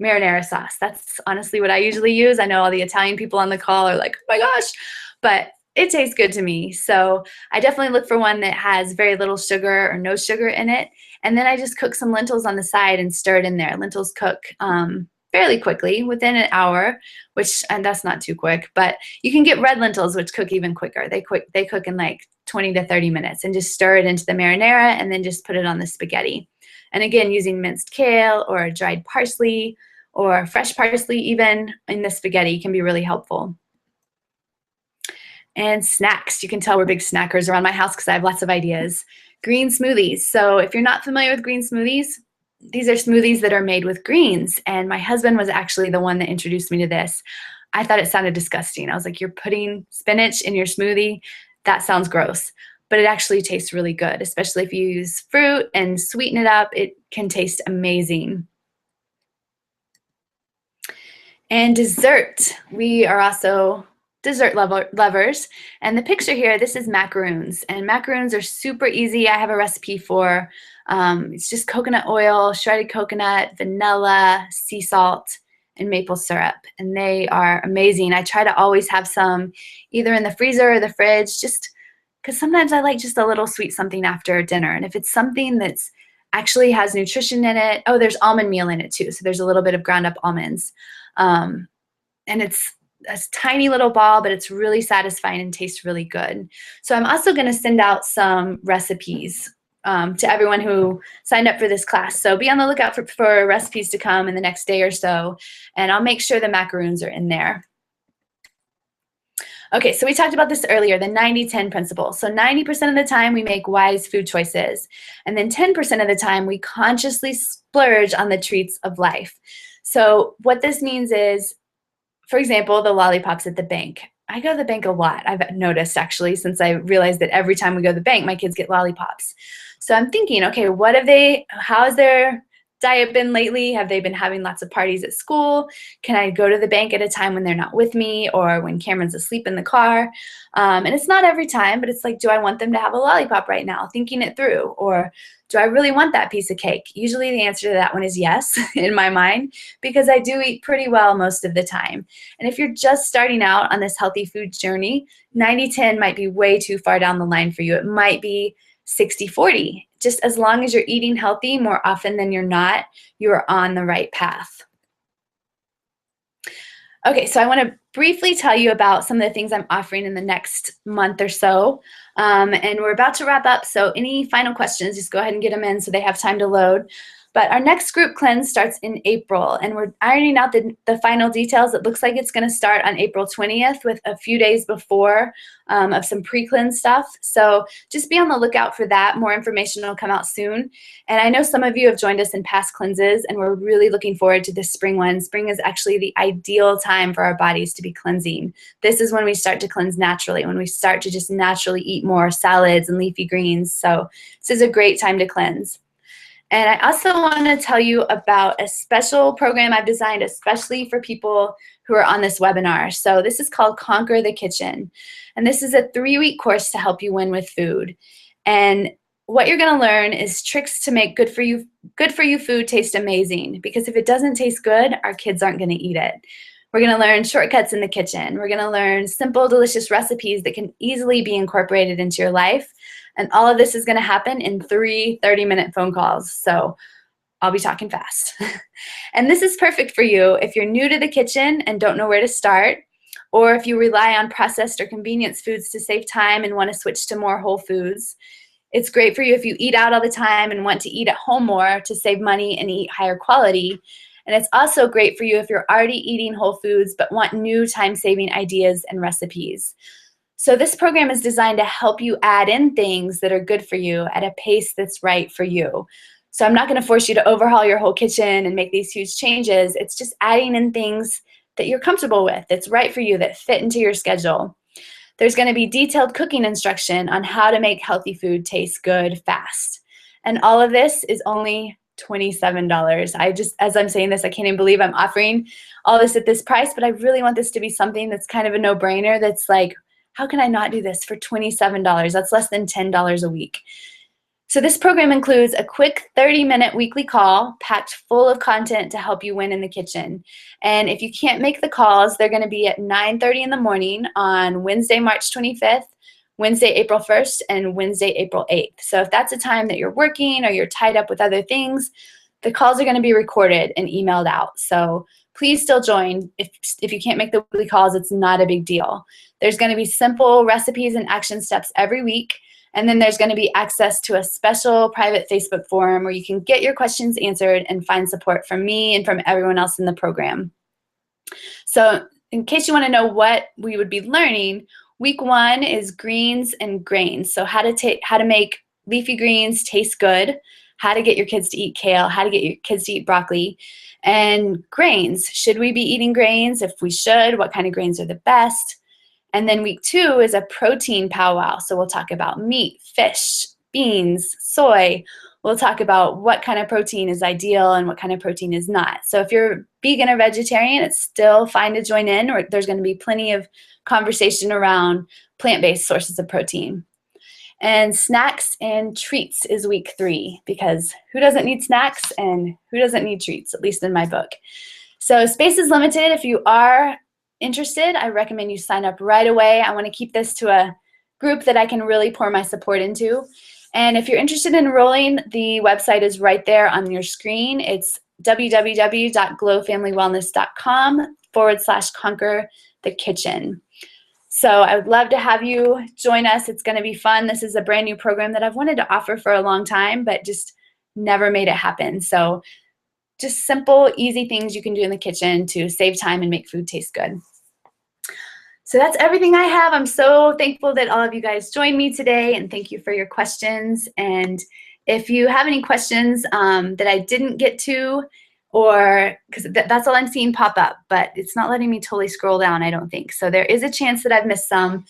marinara sauce. That's honestly what I usually use. I know all the Italian people on the call are like, oh my gosh, but it tastes good to me. So I definitely look for one that has very little sugar or no sugar in it. And then I just cook some lentils on the side and stir it in there. Lentils cook fairly quickly, within an hour, and that's not too quick, but you can get red lentils, which cook even quicker. They cook in like 20 to 30 minutes, and just stir it into the marinara and then just put it on the spaghetti. And again, using minced kale or dried parsley or fresh parsley even in the spaghetti can be really helpful. And snacks. You can tell we're big snackers around my house because I have lots of ideas. Green smoothies. So if you're not familiar with green smoothies, these are smoothies that are made with greens. And my husband was actually the one that introduced me to this. I thought it sounded disgusting. I was like, you're putting spinach in your smoothie? That sounds gross. But it actually tastes really good, especially if you use fruit and sweeten it up. It can taste amazing. And dessert. We are also dessert lovers. And the picture here, this is macaroons. And macaroons are super easy. I have a recipe for it's just coconut oil, shredded coconut, vanilla, sea salt, and maple syrup. And they are amazing. I try to always have some either in the freezer or the fridge, just because sometimes I like just a little sweet something after dinner. And if it's something that's actually has nutrition in it, oh, there's almond meal in it too. So there's a little bit of ground up almonds. And it's a tiny little ball, but it's really satisfying and tastes really good. So I'm also going to send out some recipes to everyone who signed up for this class. So be on the lookout for recipes to come in the next day or so, and I'll make sure the macaroons are in there. Okay, so we talked about this earlier, the 90-10 principle. So 90% of the time we make wise food choices, and then 10% of the time we consciously splurge on the treats of life. So what this means is, for example, the lollipops at the bank. I go to the bank a lot, I've noticed actually, since I realized that every time we go to the bank, my kids get lollipops. So I'm thinking, okay, how has their diet been lately? Have they been having lots of parties at school? Can I go to the bank at a time when they're not with me or when Cameron's asleep in the car? And it's not every time, but it's like, do I want them to have a lollipop right now? Thinking it through. Or do I really want that piece of cake? Usually the answer to that one is yes in my mind, because I do eat pretty well most of the time. And if you're just starting out on this healthy food journey, 90-10 might be way too far down the line for you. It might be 60-40. Just as long as you're eating healthy more often than you're not, you are on the right path. Okay, so I want to briefly tell you about some of the things I'm offering in the next month or so. And we're about to wrap up, so any final questions, just go ahead and get them in so they have time to load. But our next group cleanse starts in April, and we're ironing out the final details. It looks like it's going to start on April 20th with a few days before of some pre-cleanse stuff. So just be on the lookout for that. More information will come out soon. And I know some of you have joined us in past cleanses, and we're really looking forward to this spring one. Spring is actually the ideal time for our bodies to be cleansing. This is when we start to cleanse naturally, when we start to just naturally eat more salads and leafy greens. So this is a great time to cleanse. And I also want to tell you about a special program I've designed especially for people who are on this webinar. So this is called Conquer the Kitchen. And this is a 3-week course to help you win with food. And what you're going to learn is tricks to make good for you food taste amazing. Because if it doesn't taste good, our kids aren't going to eat it. We're going to learn shortcuts in the kitchen. We're going to learn simple, delicious recipes that can easily be incorporated into your life. And all of this is going to happen in 3 30-minute phone calls. So I'll be talking fast. And this is perfect for you if you're new to the kitchen and don't know where to start, or if you rely on processed or convenience foods to save time and want to switch to more whole foods. It's great for you if you eat out all the time and want to eat at home more to save money and eat higher quality. And it's also great for you if you're already eating whole foods but want new time-saving ideas and recipes. So this program is designed to help you add in things that are good for you at a pace that's right for you. So I'm not going to force you to overhaul your whole kitchen and make these huge changes. It's just adding in things that you're comfortable with, that's right for you, that fit into your schedule. There's going to be detailed cooking instruction on how to make healthy food taste good fast. And all of this is only $27. As I'm saying this, I can't even believe I'm offering all this at this price, but I really want this to be something that's kind of a no-brainer, that's like, how can I not do this for $27? That's less than $10 a week. So this program includes a quick 30-minute weekly call packed full of content to help you win in the kitchen. And if you can't make the calls, they're going to be at 9:30 in the morning on Wednesday, March 25th, Wednesday, April 1st, and Wednesday, April 8th. So if that's a time that you're working or you're tied up with other things, the calls are going to be recorded and emailed out. So please still join. If you can't make the weekly calls, it's not a big deal. There's going to be simple recipes and action steps every week. And then there's going to be access to a special private Facebook forum where you can get your questions answered and find support from me and from everyone else in the program. So in case you want to know what we would be learning, week 1 is greens and grains. So how to make leafy greens taste good, how to get your kids to eat kale, how to get your kids to eat broccoli, and grains. Should we be eating grains? If we should, what kind of grains are the best? And then week 2 is a protein powwow. So we'll talk about meat, fish, beans, soy. We'll talk about what kind of protein is ideal and what kind of protein is not. So if you're vegan or vegetarian, it's still fine to join in, or there's going to be plenty of conversation around plant-based sources of protein. And snacks and treats is week 3, because who doesn't need snacks and who doesn't need treats, at least in my book. So space is limited. If you are interested, I recommend you sign up right away. I want to keep this to a group that I can really pour my support into. And if you're interested in enrolling, the website is right there on your screen. It's www.glowfamilywellness.com/conquer the kitchen. So I would love to have you join us. It's going to be fun. This is a brand new program that I've wanted to offer for a long time, but just never made it happen. So just simple, easy things you can do in the kitchen to save time and make food taste good. So that's everything I have. I'm so thankful that all of you guys joined me today, and thank you for your questions. And if you have any questions that I didn't get to, or because that's all I'm seeing pop up, but it's not letting me totally scroll down, I don't think. So there is a chance that I've missed some.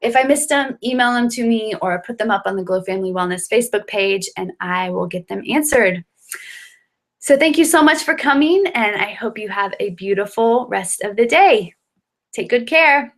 If I missed them, email them to me or put them up on the Glow Family Wellness Facebook page, and I will get them answered. So thank you so much for coming, and I hope you have a beautiful rest of the day. Take good care.